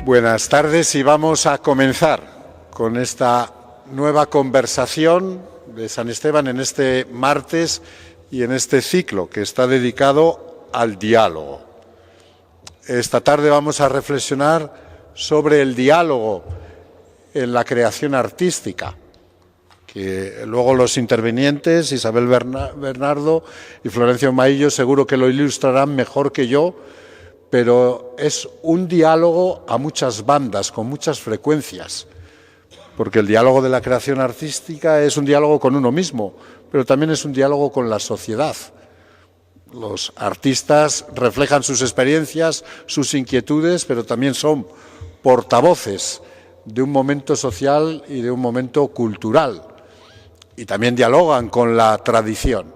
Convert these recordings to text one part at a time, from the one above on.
Buenas tardes y vamos a comenzar con esta nueva conversación de San Esteban en este martes y en este ciclo que está dedicado al diálogo. Esta tarde vamos a reflexionar sobre el diálogo en la creación artística, que luego los intervinientes, Isabel Bernardo y Florencio Maillo, seguro que lo ilustrarán mejor que yo, pero es un diálogo a muchas bandas, con muchas frecuencias, porque el diálogo de la creación artística es un diálogo con uno mismo, pero también es un diálogo con la sociedad. Los artistas reflejan sus experiencias, sus inquietudes, pero también son portavoces de un momento social y de un momento cultural, y también dialogan con la tradición.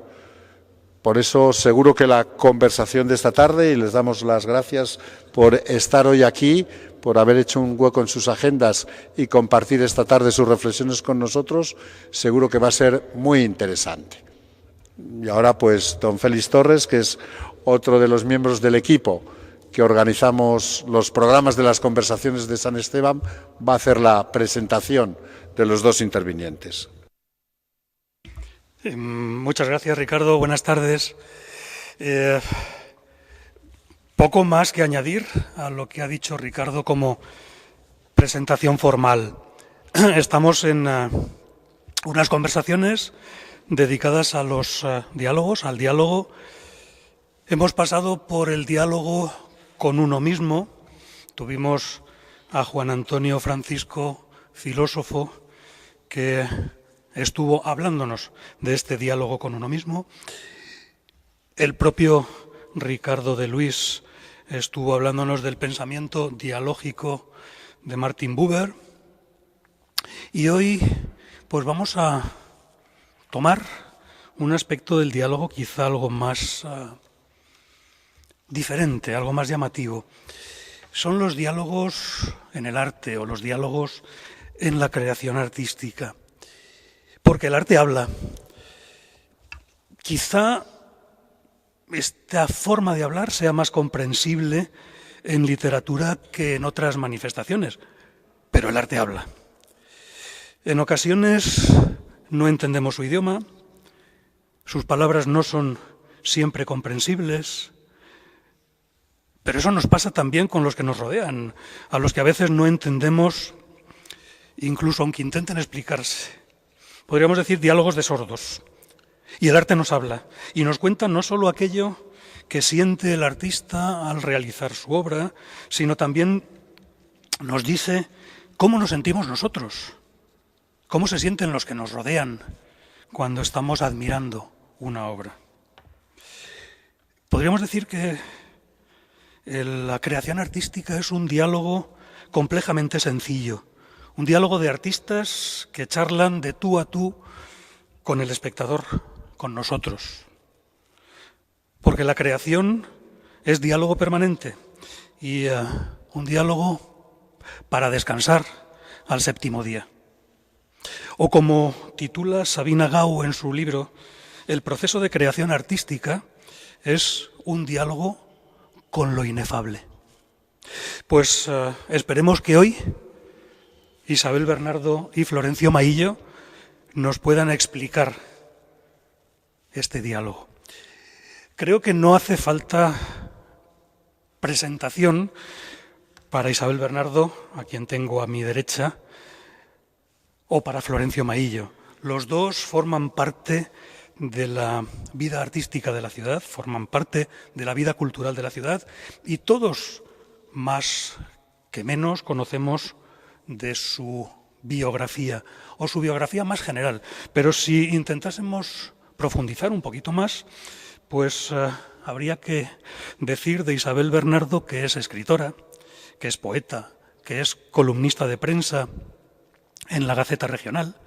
Por eso seguro que la conversación de esta tarde, y les damos las gracias por estar hoy aquí, por haber hecho un hueco en sus agendas y compartir esta tarde sus reflexiones con nosotros, seguro que va a ser muy interesante. Y ahora pues don Félix Torres, que es otro de los miembros del equipo que organizamos los programas de las conversaciones de San Esteban, va a hacer la presentación de los dos intervinientes. Muchas gracias, Ricardo. Buenas tardes. Poco más que añadir a lo que ha dicho Ricardo como presentación formal. Estamos en unas conversaciones dedicadas a los diálogos, al diálogo. Hemos pasado por el diálogo con uno mismo. Tuvimos a Juan Antonio Francisco, filósofo, que estuvo hablándonos de este diálogo con uno mismo. El propio Ricardo de Luis estuvo hablándonos del pensamiento dialógico de Martin Buber. Y hoy pues vamos a tomar un aspecto del diálogo quizá algo más diferente, algo más llamativo. Son los diálogos en el arte o los diálogos en la creación artística. Porque el arte habla. Quizá esta forma de hablar sea más comprensible en literatura que en otras manifestaciones, pero el arte habla. En ocasiones no entendemos su idioma, sus palabras no son siempre comprensibles, pero eso nos pasa también con los que nos rodean, a los que a veces no entendemos, incluso aunque intenten explicarse. Podríamos decir diálogos de sordos. Y el arte nos habla y nos cuenta no solo aquello que siente el artista al realizar su obra, sino también nos dice cómo nos sentimos nosotros, cómo se sienten los que nos rodean cuando estamos admirando una obra. Podríamos decir que la creación artística es un diálogo complejamente sencillo. Un diálogo de artistas que charlan de tú a tú con el espectador, con nosotros. Porque la creación es diálogo permanente y un diálogo para descansar al séptimo día. O como titula Sabina Gau en su libro, el proceso de creación artística es un diálogo con lo inefable. Pues esperemos que hoy Isabel Bernardo y Florencio Maillo nos puedan explicar este diálogo. Creo que no hace falta presentación para Isabel Bernardo, a quien tengo a mi derecha, o para Florencio Maillo. Los dos forman parte de la vida artística de la ciudad, forman parte de la vida cultural de la ciudad y todos, más que menos, conocemos de su biografía o su biografía más general. Pero si intentásemos profundizar un poquito más, pues habría que decir de Isabel Bernardo que es escritora, que es poeta, que es columnista de prensa en la Gaceta Regional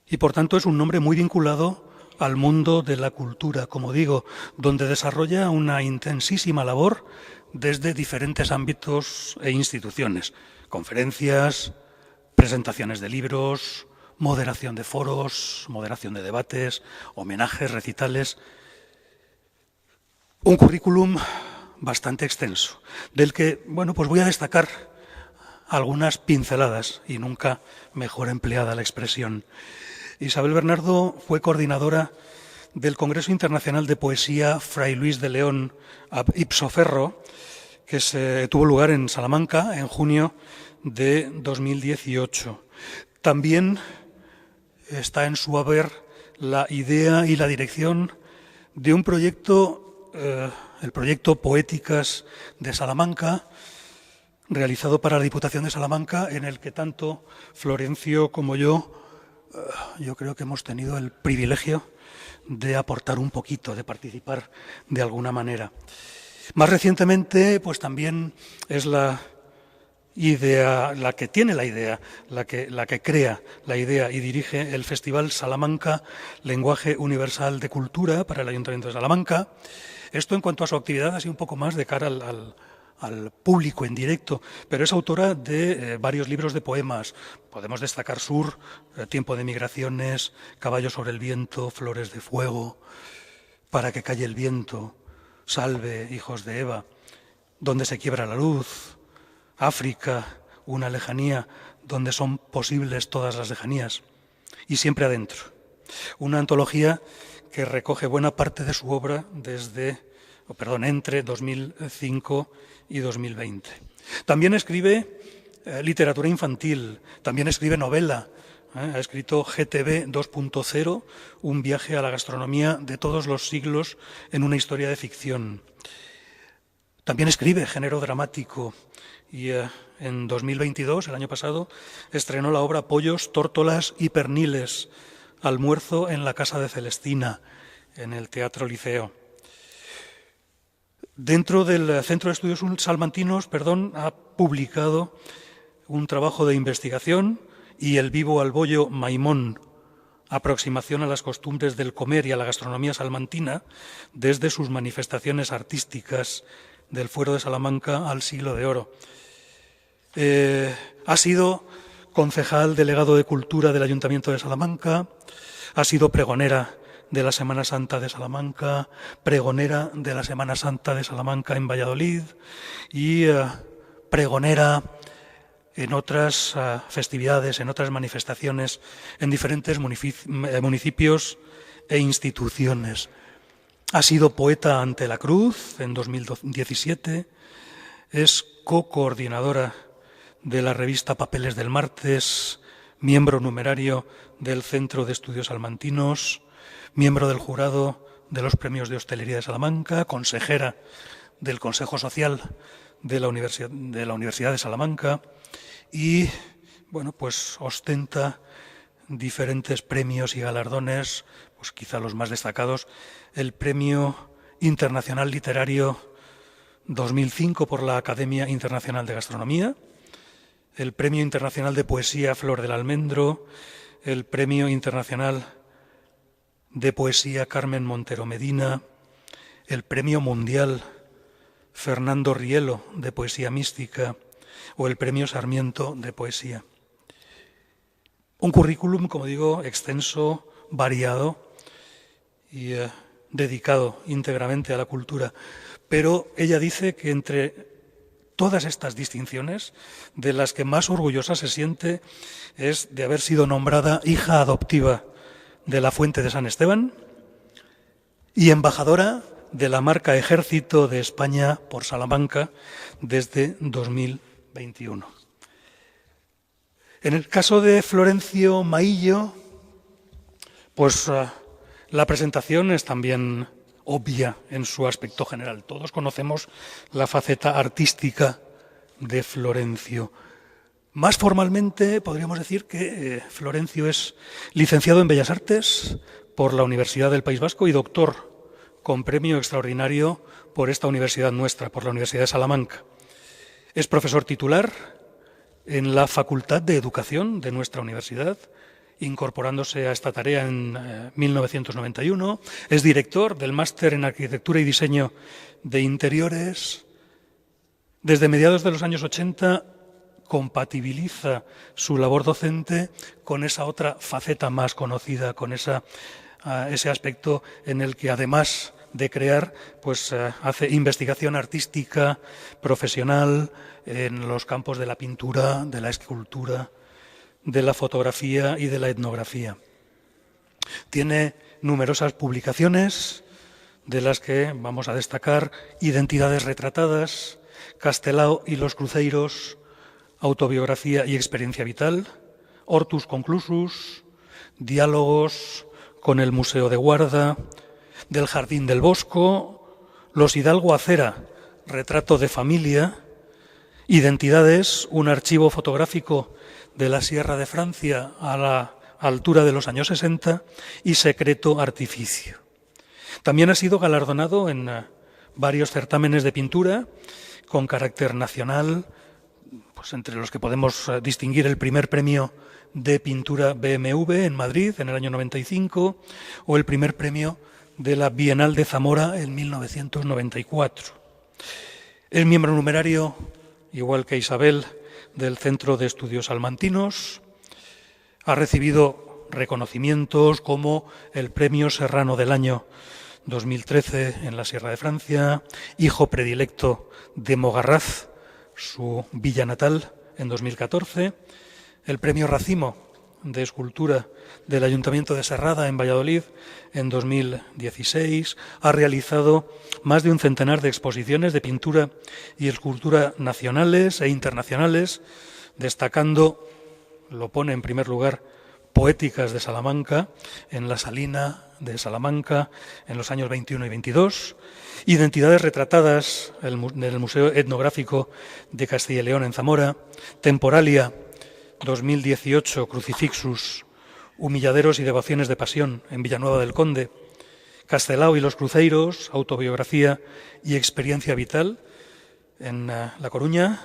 y por tanto es un nombre muy vinculado al mundo de la cultura, como digo, donde desarrolla una intensísima labor desde diferentes ámbitos e instituciones, conferencias, presentaciones de libros, moderación de foros, moderación de debates, homenajes, recitales. Un currículum bastante extenso, del que, bueno, pues voy a destacar algunas pinceladas, y nunca mejor empleada la expresión. Isabel Bernardo fue coordinadora del Congreso Internacional de Poesía Fray Luis de León ipso ferro, que tuvo lugar en Salamanca en junio de 2018. También está en su haber la idea y la dirección de un proyecto, el proyecto Poéticas de Salamanca, realizado para la Diputación de Salamanca, en el que tanto Florencio como yo creo que hemos tenido el privilegio de aportar un poquito, de participar de alguna manera. Más recientemente, pues también es la idea, la que tiene la idea, la que crea la idea y dirige el Festival Salamanca Lenguaje Universal de Cultura para el Ayuntamiento de Salamanca. Esto en cuanto a su actividad, así un poco más de cara al público en directo, pero es autora de varios libros de poemas. Podemos destacar Sur, Tiempo de Migraciones, Caballo sobre el Viento, Flores de Fuego, Para que calle el viento, Salve, hijos de Eva, Donde se quiebra la luz, África, una lejanía, donde son posibles todas las lejanías, y Siempre adentro. Una antología que recoge buena parte de su obra entre 2005 y 2020. También escribe literatura infantil, también escribe novela. Ha escrito GTV 2.0, un viaje a la gastronomía de todos los siglos en una historia de ficción. También escribe género dramático y en 2022, el año pasado, estrenó la obra Pollos, tórtolas y perniles, almuerzo en la casa de Celestina, en el Teatro Liceo. Dentro del Centro de Estudios Salmantinos, ha publicado un trabajo de investigación y El vivo al bollo Maimón, aproximación a las costumbres del comer y a la gastronomía salmantina desde sus manifestaciones artísticas del Fuero de Salamanca al Siglo de Oro. Ha sido concejal delegado de Cultura del Ayuntamiento de Salamanca, ha sido pregonera de la Semana Santa de Salamanca, pregonera de la Semana Santa de Salamanca en Valladolid y pregonera en otras festividades, en otras manifestaciones, en diferentes municipios e instituciones. Ha sido poeta ante la Cruz en 2017, es co-coordinadora de la revista Papeles del Martes, miembro numerario del Centro de Estudios Salmantinos, miembro del jurado de los Premios de Hostelería de Salamanca, consejera del Consejo Social de la Universidad de Salamanca y, pues ostenta diferentes premios y galardones, pues quizá los más destacados, el Premio Internacional Literario 2005 por la Academia Internacional de Gastronomía, el Premio Internacional de Poesía Flor del Almendro, el Premio Internacional de Poesía Carmen Montero Medina, el Premio Mundial Fernando Rielo de Poesía Mística o el Premio Sarmiento de Poesía. Un currículum, como digo, extenso, variado y dedicado íntegramente a la cultura. Pero ella dice que entre todas estas distinciones, de las que más orgullosa se siente es de haber sido nombrada hija adoptiva de la Fuente de San Esteban y embajadora de la marca Ejército de España por Salamanca desde 2021. En el caso de Florencio Maillo, pues la presentación es también obvia en su aspecto general. Todos conocemos la faceta artística de Florencio. Más formalmente podríamos decir que Florencio es licenciado en Bellas Artes por la Universidad del País Vasco y doctor con premio extraordinario por esta universidad nuestra, por la Universidad de Salamanca. Es profesor titular en la Facultad de Educación de nuestra universidad, incorporándose a esta tarea en 1991. Es director del Máster en Arquitectura y Diseño de Interiores. Desde mediados de los años 80 compatibiliza su labor docente con esa otra faceta más conocida, con ese aspecto en el que, además de crear, pues hace investigación artística profesional en los campos de la pintura, de la escultura, de la fotografía y de la etnografía. Tiene numerosas publicaciones, de las que vamos a destacar Identidades retratadas, Castelao y los cruceiros, Autobiografía y experiencia vital, Hortus conclusus, Diálogos con el Museo de Guarda, Del Jardín del Bosco, Los Hidalgo a Cera, retrato de familia, Identidades, un archivo fotográfico de la Sierra de Francia a la altura de los años 60 y Secreto artificio. También ha sido galardonado en varios certámenes de pintura con carácter nacional, pues entre los que podemos distinguir el primer premio de pintura BMW en Madrid en el año 95 o el primer premio de la Bienal de Zamora en 1994. Es miembro numerario, igual que Isabel, del Centro de Estudios Salmantinos. Ha recibido reconocimientos como el Premio Serrano del Año 2013 en la Sierra de Francia, hijo predilecto de Mogarraz, su villa natal, en 2014, el Premio Racimo de Escultura del Ayuntamiento de Serrada en Valladolid en 2016, ha realizado más de un centenar de exposiciones de pintura y escultura nacionales e internacionales, destacando, lo pone en primer lugar, Poéticas de Salamanca, en la Salina de Salamanca, en los años 21 y 22, Identidades retratadas en el Museo Etnográfico de Castilla y León en Zamora, Temporalia 2018, Crucifixus, Humilladeros y devociones de pasión en Villanueva del Conde, Castelao y los cruceiros, autobiografía y experiencia vital en La Coruña,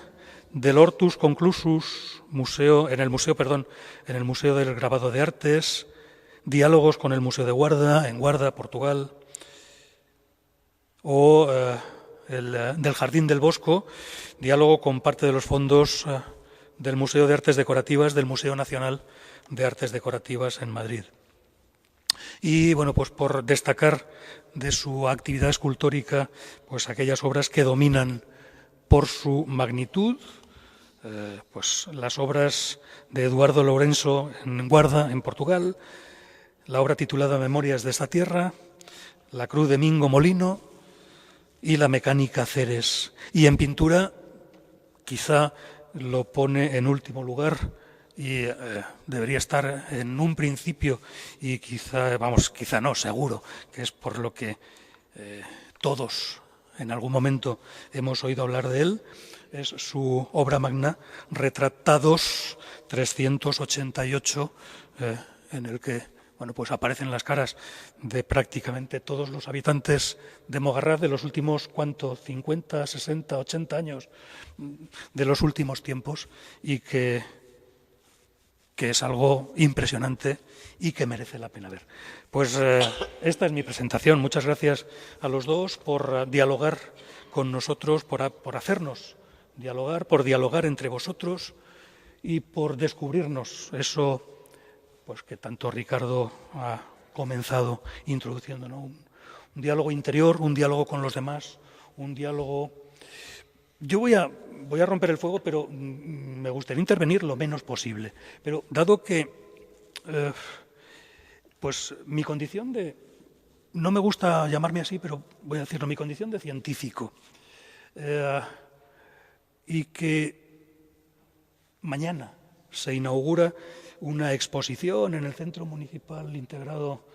Del Hortus conclusus, en el Museo del Grabado de Artes, diálogos con el Museo de Guarda, en Guarda, Portugal, o del Jardín del Bosco, diálogo con parte de los fondos del Museo de Artes Decorativas del Museo Nacional de Artes Decorativas en Madrid. Y bueno, pues por destacar de su actividad escultórica, pues aquellas obras que dominan por su magnitud, pues las obras de Eduardo Lourenço en Guarda, en Portugal, la obra titulada Memorias de esta tierra, la Cruz de Mingo Molino y la Mecánica Ceres. Y en pintura, quizá lo pone en último lugar y debería estar en un principio y quizá no, seguro, que es por lo que todos en algún momento hemos oído hablar de él, es su obra magna, Retratados 388, en el que pues aparecen las caras de prácticamente todos los habitantes de Mogarraz de los últimos, 50, 60, 80 años, de los últimos tiempos, y que es algo impresionante y que merece la pena ver. Pues esta es mi presentación. Muchas gracias a los dos por dialogar con nosotros, por hacernos dialogar, por dialogar entre vosotros y por descubrirnos eso pues que tanto Ricardo ha comenzado introduciendo, ¿no? Un diálogo interior, un diálogo con los demás, un diálogo... Yo voy a romper el fuego, pero me gustaría intervenir lo menos posible. Pero dado que pues mi condición de... No me gusta llamarme así, pero voy a decirlo, mi condición de científico. Y que mañana se inaugura una exposición en el Centro Municipal Integrado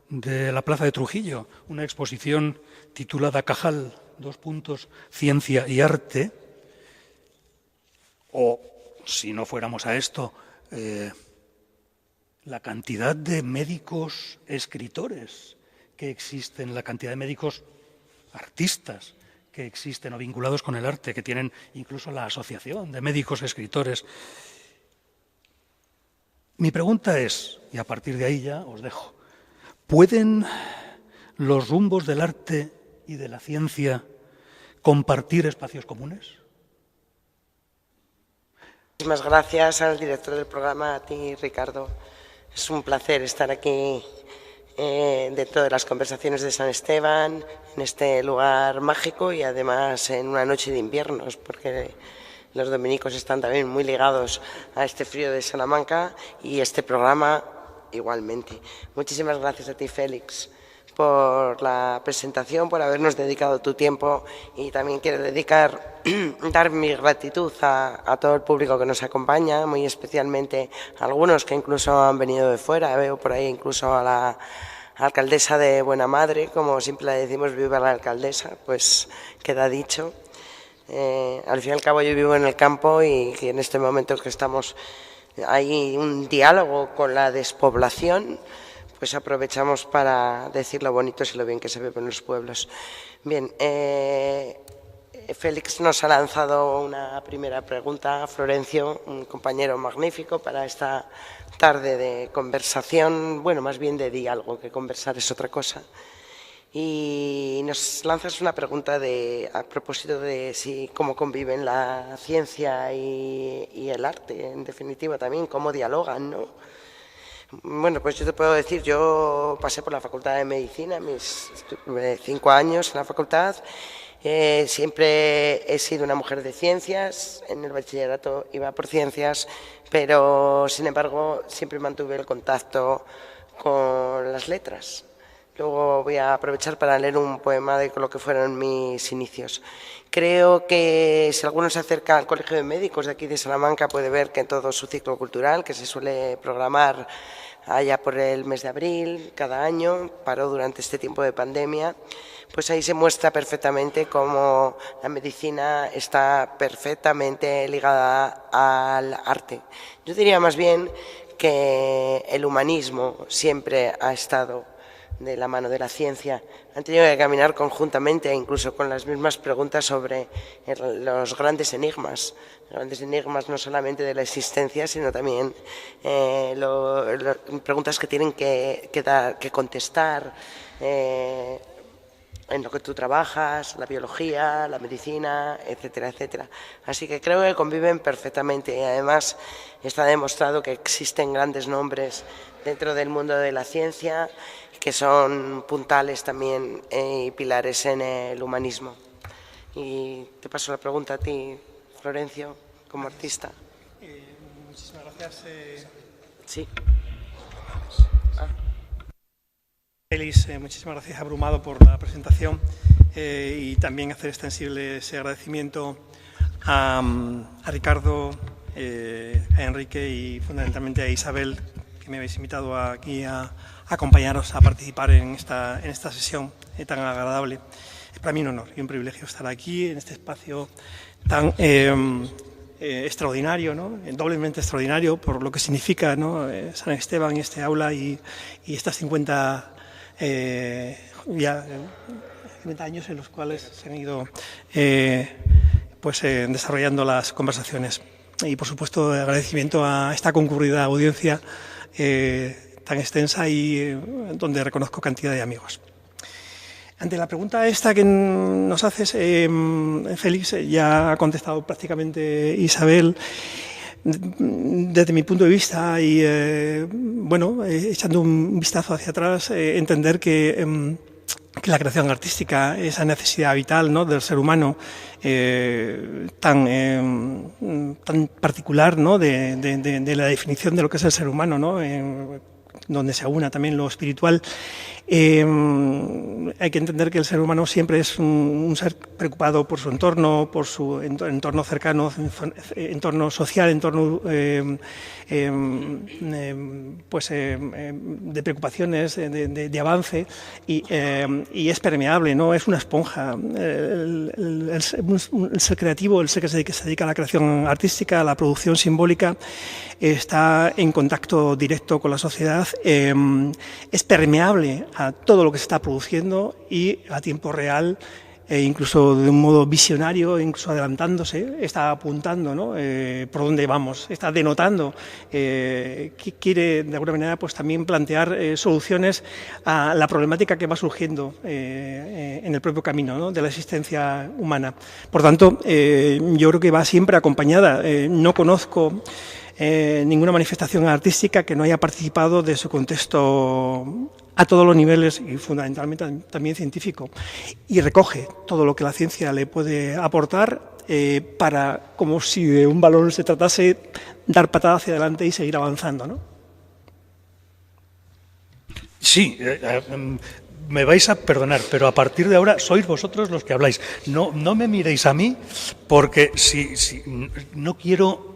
de la Plaza de Trujillo, una exposición titulada Cajal, Ciencia y Arte, o, si no fuéramos a esto, la cantidad de médicos escritores que existen, la cantidad de médicos artistas que existen o vinculados con el arte, que tienen incluso la Asociación de Médicos Escritores. Mi pregunta es, y a partir de ahí ya os dejo, ¿pueden los rumbos del arte y de la ciencia compartir espacios comunes? Muchísimas gracias al director del programa, a ti, Ricardo. Es un placer estar aquí dentro de las conversaciones de San Esteban, en este lugar mágico y además en una noche de inviernos, porque los dominicos están también muy ligados a este frío de Salamanca y este programa igualmente. Muchísimas gracias a ti, Félix, por la presentación, por habernos dedicado tu tiempo, y también quiero dar mi gratitud a todo el público que nos acompaña, muy especialmente a algunos que incluso han venido de fuera. Veo por ahí incluso a la alcaldesa de Buena Madre, como siempre le decimos, viva la alcaldesa, pues queda dicho. Al fin y al cabo yo vivo en el campo y en este momento que estamos hay un diálogo con la despoblación, pues aprovechamos para decir lo bonito y lo bien que se ve en los pueblos. Bien, Félix nos ha lanzado una primera pregunta, Florencio, un compañero magnífico para esta tarde de conversación, bueno, más bien de diálogo, que conversar es otra cosa. Y nos lanzas una pregunta a propósito de cómo conviven la ciencia y el arte, en definitiva también, cómo dialogan, ¿no? Bueno, pues yo te puedo decir, yo pasé por la Facultad de Medicina, mis 5 años en la facultad. Siempre he sido una mujer de ciencias, en el bachillerato iba por ciencias, pero sin embargo siempre mantuve el contacto con las letras. Luego voy a aprovechar para leer un poema de lo que fueron mis inicios. Creo que si alguno se acerca al Colegio de Médicos de aquí de Salamanca puede ver que en todo su ciclo cultural, que se suele programar allá por el mes de abril cada año, paró durante este tiempo de pandemia, pues ahí se muestra perfectamente cómo la medicina está perfectamente ligada al arte. Yo diría más bien que el humanismo siempre ha estado de la mano de la ciencia. Han tenido que caminar conjuntamente, incluso con las mismas preguntas sobre los grandes enigmas no solamente de la existencia, sino también preguntas que tienen que contestar en lo que tú trabajas, la biología, la medicina, etcétera, etcétera. Así que creo que conviven perfectamente, y además está demostrado que existen grandes nombres dentro del mundo de la ciencia que son puntales también y pilares en el humanismo. Y te paso la pregunta a ti, Florencio, como artista. Muchísimas gracias. Sí. Félix, muchísimas gracias, abrumado por la presentación, y también hacer extensible ese agradecimiento a Ricardo, a Enrique y fundamentalmente a Isabel, que me habéis invitado aquí a acompañaros a participar en esta sesión tan agradable. Es para mí un honor y un privilegio estar aquí en este espacio tan extraordinario, ¿no? Doblemente extraordinario por lo que significa, ¿no? San Esteban y este aula y estas 50 años en los cuales se han ido desarrollando las conversaciones. Y por supuesto agradecimiento a esta concurrida audiencia tan extensa y donde reconozco cantidad de amigos. Ante la pregunta esta que nos haces, Félix, ya ha contestado prácticamente Isabel. Desde mi punto de vista y, echando un vistazo hacia atrás, entender que la creación artística, esa necesidad vital, ¿no?, del ser humano, tan particular, ¿no?, de la definición de lo que es el ser humano, ¿no?, donde se aúna también lo espiritual. Hay que entender que el ser humano siempre es un ser preocupado por su entorno, por su entorno cercano, entorno social, entorno de preocupaciones, de avance, y es permeable, ¿no? Es una esponja. El ser creativo, el ser que se dedica a la creación artística, a la producción simbólica, está en contacto directo con la sociedad, es permeable a todo lo que se está produciendo y a tiempo real, incluso de un modo visionario, incluso adelantándose, está apuntando, ¿no?, por dónde vamos, está denotando, quiere de alguna manera pues también plantear soluciones a la problemática que va surgiendo en el propio camino, ¿no?, de la existencia humana. Por tanto, yo creo que va siempre acompañada. No conozco ninguna manifestación artística que no haya participado de su contexto a todos los niveles y fundamentalmente también científico, y recoge todo lo que la ciencia le puede aportar para, como si de un balón se tratase, dar patada hacia adelante y seguir avanzando, ¿no? Sí, me vais a perdonar, pero a partir de ahora sois vosotros los que habláis. No me miréis a mí, porque no quiero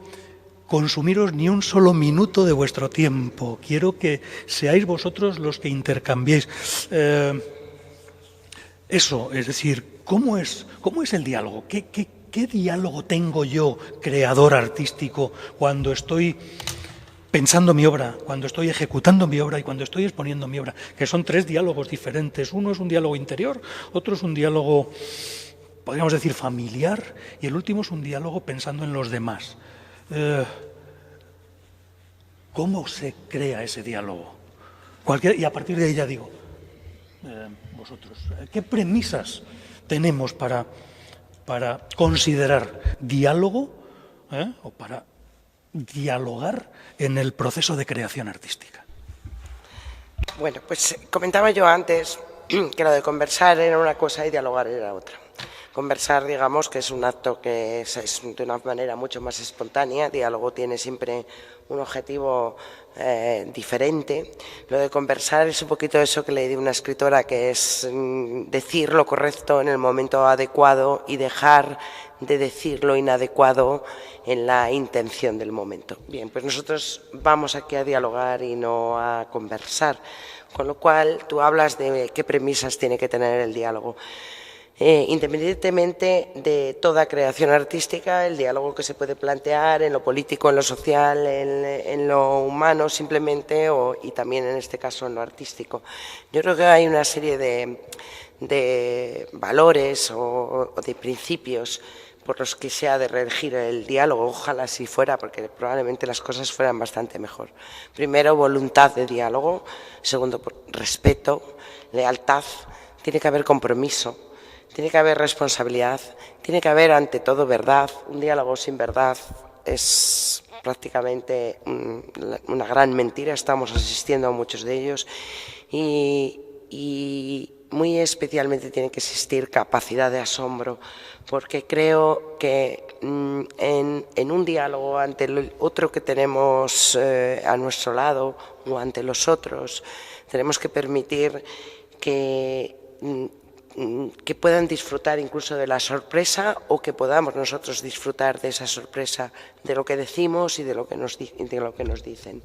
consumiros ni un solo minuto de vuestro tiempo. Quiero que seáis vosotros los que intercambiéis. Eso, es decir, ¿cómo es el diálogo? ¿Qué diálogo tengo yo, creador artístico, cuando estoy pensando mi obra, cuando estoy ejecutando mi obra y cuando estoy exponiendo mi obra? Que son 3 diálogos diferentes. Uno es un diálogo interior, otro es un diálogo, podríamos decir, familiar, y el último es un diálogo pensando en los demás. ¿Cómo se crea ese diálogo? Y a partir de ahí ya digo, vosotros, ¿qué premisas tenemos para considerar diálogo o para dialogar en el proceso de creación artística? Bueno, pues comentaba yo antes que lo de conversar era una cosa y dialogar era otra. Conversar, digamos, que es un acto que es de una manera mucho más espontánea. Diálogo tiene siempre un objetivo diferente. Lo de conversar es un poquito eso que le di a una escritora, que es decir lo correcto en el momento adecuado y dejar de decir lo inadecuado en la intención del momento. Bien, pues nosotros vamos aquí a dialogar y no a conversar, con lo cual tú hablas de qué premisas tiene que tener el diálogo. Independientemente de toda creación artística, el diálogo que se puede plantear en lo político, en lo social, en lo humano simplemente, y también en este caso en lo artístico. Yo creo que hay una serie de valores o de principios por los que se ha de regir el diálogo. Ojalá así fuera, porque probablemente las cosas fueran bastante mejor. Primero, voluntad de diálogo. Segundo, respeto, lealtad. Tiene que haber compromiso. Tiene que haber responsabilidad, tiene que haber ante todo verdad. Un diálogo sin verdad es prácticamente una gran mentira, estamos asistiendo a muchos de ellos, y muy especialmente tiene que existir capacidad de asombro, porque creo que en un diálogo ante el otro que tenemos a nuestro lado o ante los otros, tenemos que permitir que puedan disfrutar incluso de la sorpresa, o que podamos nosotros disfrutar de esa sorpresa, de lo que decimos y de lo que nos dicen.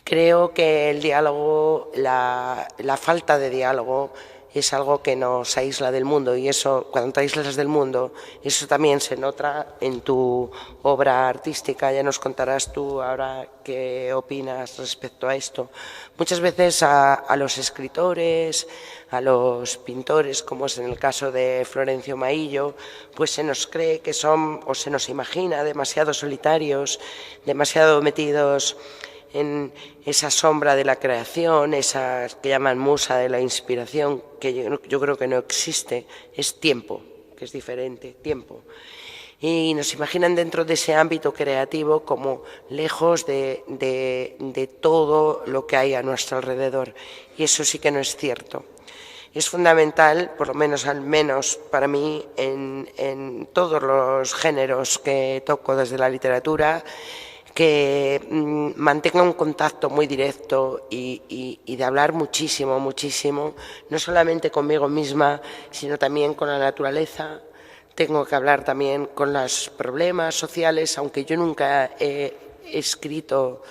Creo que el diálogo, la falta de diálogo, es algo que nos aísla del mundo, y eso, cuando te aíslas del mundo, eso también se nota en tu obra artística. Ya nos contarás tú ahora qué opinas respecto a esto. Muchas veces a los escritores, a los pintores, como es en el caso de Florencio Maillo, pues se nos cree que son, o se nos imagina, demasiado solitarios, demasiado metidos en esa sombra de la creación, esa que llaman musa de la inspiración, que yo creo que no existe. Es tiempo, que es diferente, tiempo. Y nos imaginan dentro de ese ámbito creativo como lejos de todo lo que hay a nuestro alrededor, y eso sí que no es cierto. Es fundamental, por lo menos al menos para mí, en todos los géneros que toco desde la literatura, que mantenga un contacto muy directo y de hablar muchísimo, muchísimo, no solamente conmigo misma, sino también con la naturaleza. Tengo que hablar también con los problemas sociales, aunque yo nunca he escrito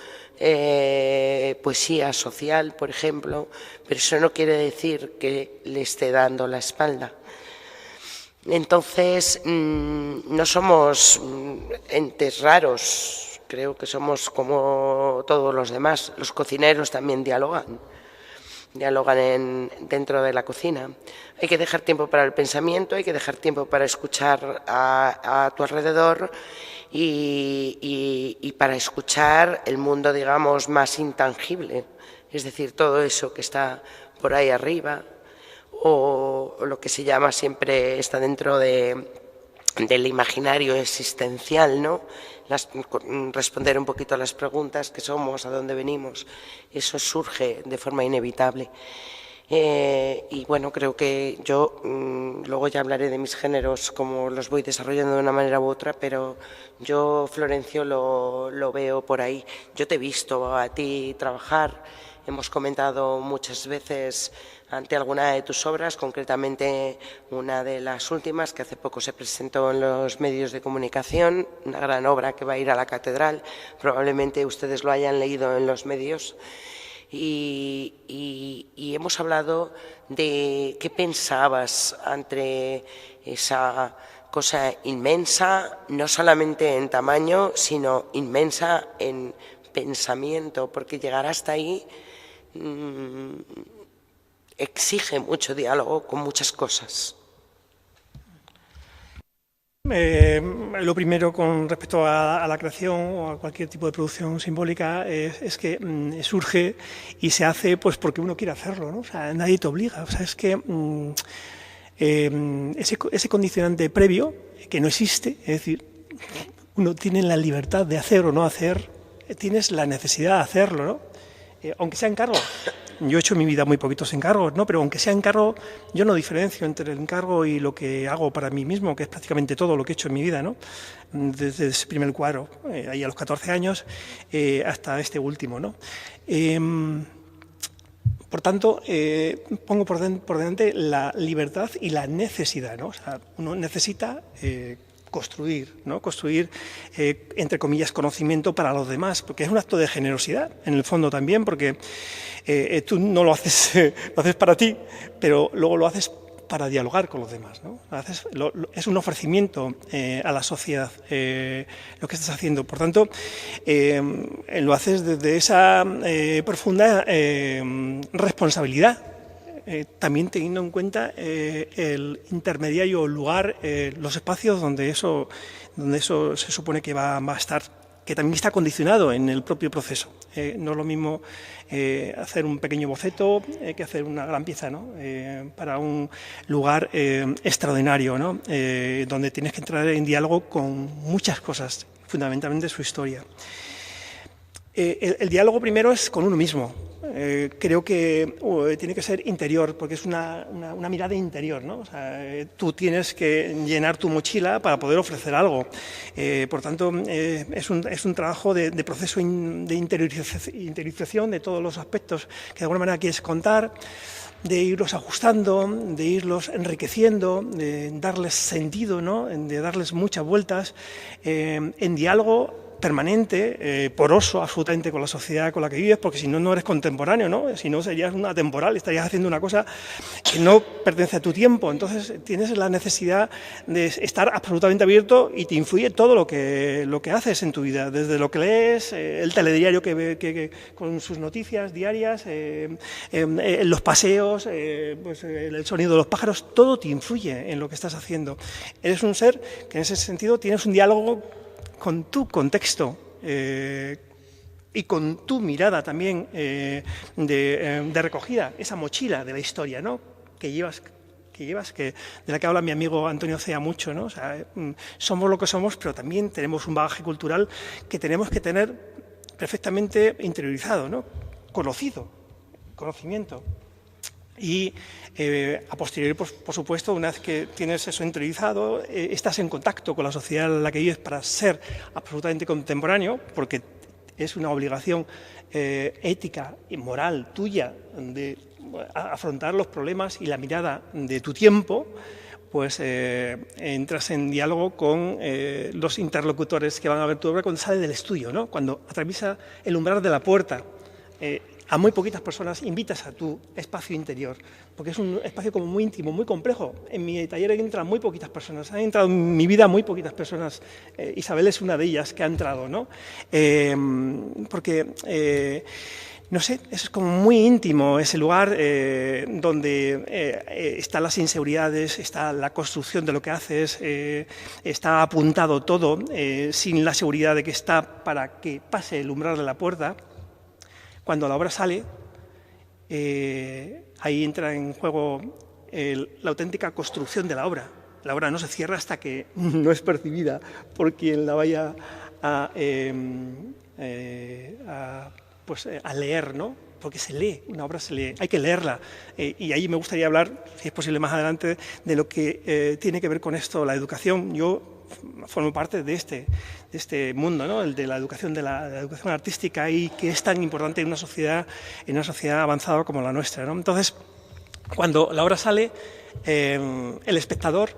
poesía social, por ejemplo, pero eso no quiere decir que le esté dando la espalda. Entonces, no somos entes raros. Creo que somos como todos los demás. Los cocineros también dialogan dentro de la cocina. Hay que dejar tiempo para el pensamiento, hay que dejar tiempo para escuchar a tu alrededor y para escuchar el mundo, digamos, más intangible. Es decir, todo eso que está por ahí arriba, o lo que se llama siempre, está dentro de del imaginario existencial, ¿no? Responder un poquito a las preguntas que somos, a dónde venimos, eso surge de forma inevitable. Y bueno, creo que yo luego ya hablaré de mis géneros, como los voy desarrollando de una manera u otra, pero yo, Florencio, lo veo por ahí. Yo te he visto a ti trabajar, hemos comentado muchas veces ante alguna de tus obras, concretamente una de las últimas que hace poco se presentó en los medios de comunicación, una gran obra que va a ir a la catedral, probablemente ustedes lo hayan leído en los medios. Y hemos hablado de qué pensabas ante esa cosa inmensa, no solamente en tamaño, sino inmensa en pensamiento, porque llegar hasta ahí exige mucho diálogo con muchas cosas. Lo primero con respecto a la creación o a cualquier tipo de producción simbólica es que surge y se hace pues porque uno quiere hacerlo, ¿no? O sea, nadie te obliga. O sea, es que ese condicionante previo que no existe, es decir, uno tiene la libertad de hacer o no hacer, tienes la necesidad de hacerlo, ¿no? Aunque sea encargo. Yo he hecho en mi vida muy poquitos encargos, ¿no? Pero aunque sea encargo, yo no diferencio entre el encargo y lo que hago para mí mismo, que es prácticamente todo lo que he hecho en mi vida, ¿no? Desde ese primer cuadro, ahí a los 14 años, hasta este último, ¿no? Por tanto, pongo por delante la libertad y la necesidad, ¿no? O sea, uno necesita construir, ¿no? Construir, entre comillas, conocimiento para los demás, porque es un acto de generosidad, en el fondo también, porque tú no lo haces, lo haces para ti, pero luego lo haces para dialogar con los demás, ¿no? Es un ofrecimiento a la sociedad lo que estás haciendo. Por tanto, lo haces desde esa profunda responsabilidad, también teniendo en cuenta el intermediario, el lugar, los espacios donde eso se supone que va a estar, que también está condicionado en el propio proceso. No es lo mismo hacer un pequeño boceto que hacer una gran pieza, ¿no? Para un lugar extraordinario, ¿no? Donde tienes que entrar en diálogo con muchas cosas, fundamentalmente su historia. El diálogo primero es con uno mismo. Creo que tiene que ser interior, porque es una mirada interior, ¿no? O sea, tú tienes que llenar tu mochila para poder ofrecer algo. Por tanto, es un trabajo de proceso de interiorización de todos los aspectos que de alguna manera quieres contar, de irlos ajustando, de irlos enriqueciendo, de darles sentido, ¿no? De darles muchas vueltas, en diálogo permanente, poroso absolutamente con la sociedad con la que vives, porque si no, no eres contemporáneo, ¿no? Si no, serías una atemporal, estarías haciendo una cosa que no pertenece a tu tiempo. Entonces, tienes la necesidad de estar absolutamente abierto y te influye todo lo que haces en tu vida, desde lo que lees, el telediario que con sus noticias diarias, los paseos, pues, el sonido de los pájaros, todo te influye en lo que estás haciendo. Eres un ser que en ese sentido tienes un diálogo con tu contexto y con tu mirada también de recogida, esa mochila de la historia, ¿no? que llevas, de la que habla mi amigo Antonio Cea mucho, ¿no? O sea, somos lo que somos, pero también tenemos un bagaje cultural que tenemos que tener perfectamente interiorizado, ¿no? Conocimiento. Y a posteriori, pues, por supuesto, una vez que tienes eso interiorizado, estás en contacto con la sociedad en la que vives para ser absolutamente contemporáneo, porque es una obligación ética y moral tuya de afrontar los problemas y la mirada de tu tiempo, pues entras en diálogo con los interlocutores que van a ver tu obra cuando sale del estudio, ¿no? Cuando atraviesa el umbral de la puerta. A muy poquitas personas invitas a tu espacio interior, porque es un espacio como muy íntimo, muy complejo. En mi taller entran muy poquitas personas, han entrado en mi vida muy poquitas personas. Isabel es una de ellas que ha entrado, ¿no? Porque, no sé, es como muy íntimo ese lugar donde están las inseguridades, está la construcción de lo que haces, está apuntado todo, sin la seguridad de que está para que pase el umbral de la puerta. Cuando la obra sale, ahí entra en juego la auténtica construcción de la obra. La obra no se cierra hasta que no es percibida por quien la vaya a leer, ¿no? Porque se lee, una obra se lee, hay que leerla. Y ahí me gustaría hablar, si es posible más adelante, de lo que tiene que ver con esto, la educación. Yo formo parte de este mundo, ¿no? El de la educación artística, y que es tan importante en una sociedad avanzada como la nuestra, ¿no? Entonces, cuando la obra sale, el espectador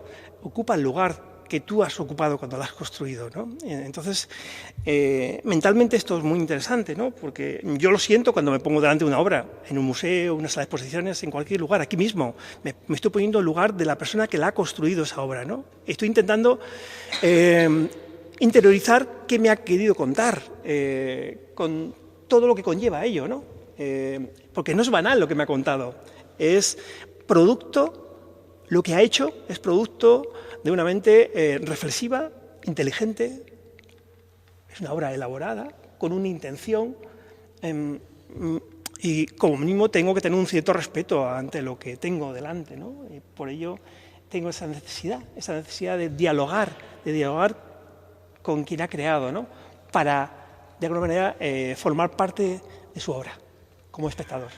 ocupa el lugar que tú has ocupado cuando la has construido, ¿no? Entonces, mentalmente esto es muy interesante, ¿no? Porque yo lo siento cuando me pongo delante de una obra, en un museo, una sala de exposiciones, en cualquier lugar, aquí mismo. Me estoy poniendo en el lugar de la persona que la ha construido esa obra, ¿no? Estoy intentando interiorizar qué me ha querido contar, con todo lo que conlleva ello, ¿no? Porque no es banal lo que me ha contado, es producto, lo que ha hecho es producto de una mente reflexiva, inteligente. Es una obra elaborada, con una intención, y como mínimo tengo que tener un cierto respeto ante lo que tengo delante, ¿no? Y por ello tengo esa necesidad de dialogar con quien ha creado, ¿no? Para, de alguna manera, formar parte de su obra como espectador.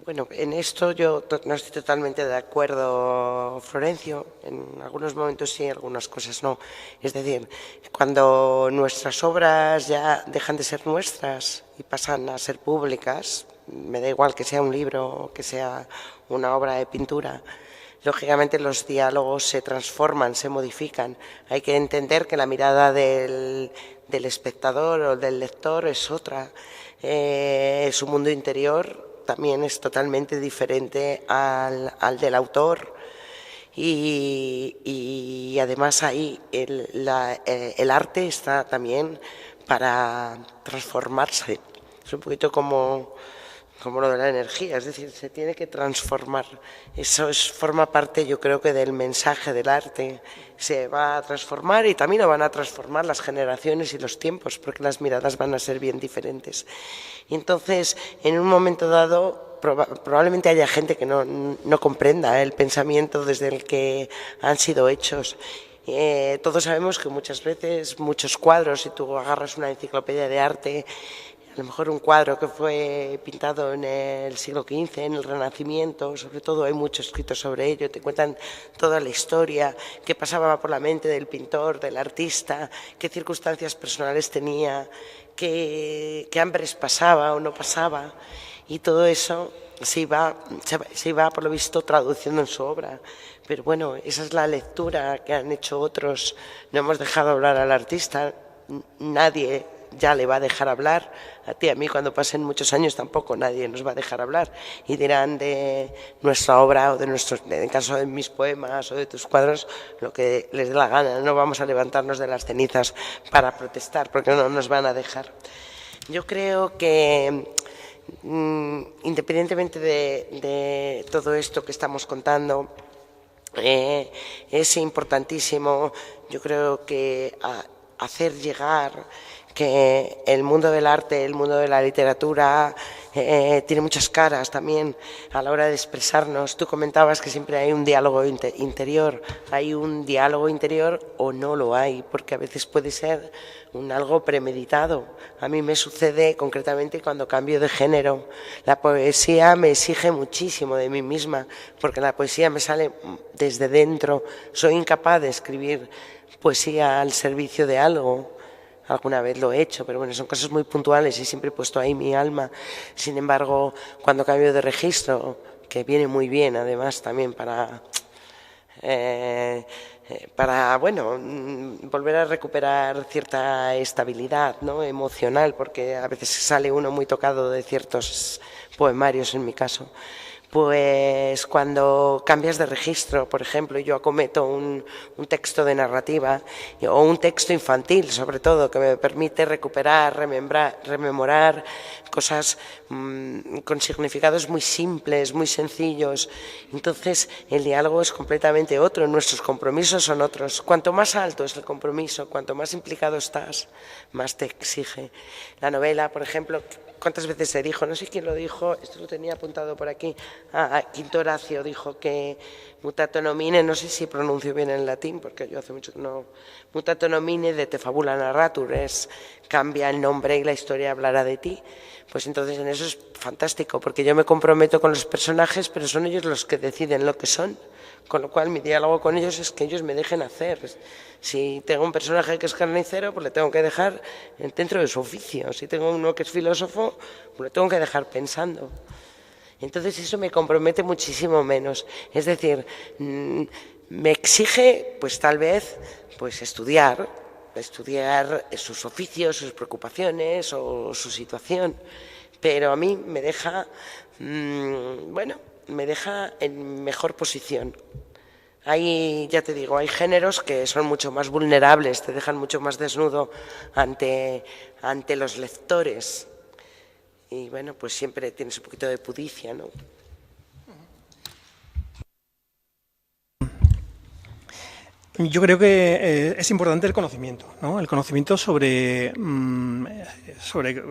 Bueno, en esto yo no estoy totalmente de acuerdo, Florencio. En algunos momentos sí, en algunas cosas no. Es decir, cuando nuestras obras ya dejan de ser nuestras y pasan a ser públicas, me da igual que sea un libro o que sea una obra de pintura, lógicamente los diálogos se transforman, se modifican. Hay que entender que la mirada del espectador o del lector es otra. Su mundo interior también es totalmente diferente al del autor, y además ahí el arte está también para transformarse. Es un poquito como lo de la energía, es decir, se tiene que transformar. Eso forma parte, yo creo, que del mensaje del arte. Se va a transformar, y también lo van a transformar las generaciones y los tiempos, porque las miradas van a ser bien diferentes. Y entonces, en un momento dado, probablemente haya gente que no comprenda el pensamiento desde el que han sido hechos. Todos sabemos que muchas veces, muchos cuadros, si tú agarras una enciclopedia de arte, a lo mejor un cuadro que fue pintado en el siglo XV, en el Renacimiento, sobre todo hay mucho escrito sobre ello, te cuentan toda la historia, qué pasaba por la mente del pintor, del artista, qué circunstancias personales tenía, qué hambres pasaba o no pasaba, y todo eso se iba por lo visto traduciendo en su obra. Pero bueno, esa es la lectura que han hecho otros. No hemos dejado hablar al artista, nadie ya le va a dejar hablar. A ti, a mí, cuando pasen muchos años tampoco nadie nos va a dejar hablar, y dirán de nuestra obra o en el caso de mis poemas o de tus cuadros lo que les dé la gana. No vamos a levantarnos de las cenizas para protestar, porque no nos van a dejar. Yo creo que independientemente de todo esto que estamos contando, es importantísimo, yo creo, que hacer llegar que el mundo del arte, el mundo de la literatura, tiene muchas caras también a la hora de expresarnos. Tú comentabas que siempre hay un diálogo interior. Hay un diálogo interior o no lo hay, porque a veces puede ser algo premeditado. A mí me sucede concretamente cuando cambio de género. La poesía me exige muchísimo de mí misma, porque la poesía me sale desde dentro. Soy incapaz de escribir poesía al servicio de algo. Alguna vez lo he hecho, pero bueno, son cosas muy puntuales y siempre he puesto ahí mi alma. Sin embargo, cuando cambio de registro, que viene muy bien además también para bueno, volver a recuperar cierta estabilidad, ¿no?, emocional, porque a veces sale uno muy tocado de ciertos poemarios, en mi caso. Pues cuando cambias de registro, por ejemplo, yo acometo un texto de narrativa o un texto infantil, sobre todo, que me permite recuperar, rememorar cosas con significados muy simples, muy sencillos. Entonces el diálogo es completamente otro, nuestros compromisos son otros. Cuanto más alto es el compromiso, cuanto más implicado estás, más te exige. La novela, por ejemplo, ¿cuántas veces se dijo? No sé quién lo dijo, esto lo tenía apuntado por aquí. Quinto Horacio dijo que mutato nomine, no sé si pronuncio bien en latín, porque yo hace mucho que no... Mutato nomine de te fabula narratur, es cambia el nombre y la historia hablará de ti. Pues entonces en eso es fantástico, porque yo me comprometo con los personajes, pero son ellos los que deciden lo que son. Con lo cual mi diálogo con ellos es que ellos me dejen hacer. Si tengo un personaje que es carnicero, pues le tengo que dejar dentro de su oficio. Si tengo uno que es filósofo, pues le tengo que dejar pensando. Entonces eso me compromete muchísimo menos. Es decir, me exige, pues tal vez, pues estudiar sus oficios, sus preocupaciones o su situación. Pero a mí me deja, me deja en mejor posición. Ya te digo, hay géneros que son mucho más vulnerables, te dejan mucho más desnudo ante los lectores. Y bueno, pues siempre tienes un poquito de pudicia, ¿no? Yo creo que es importante el conocimiento, ¿no? El conocimiento sobre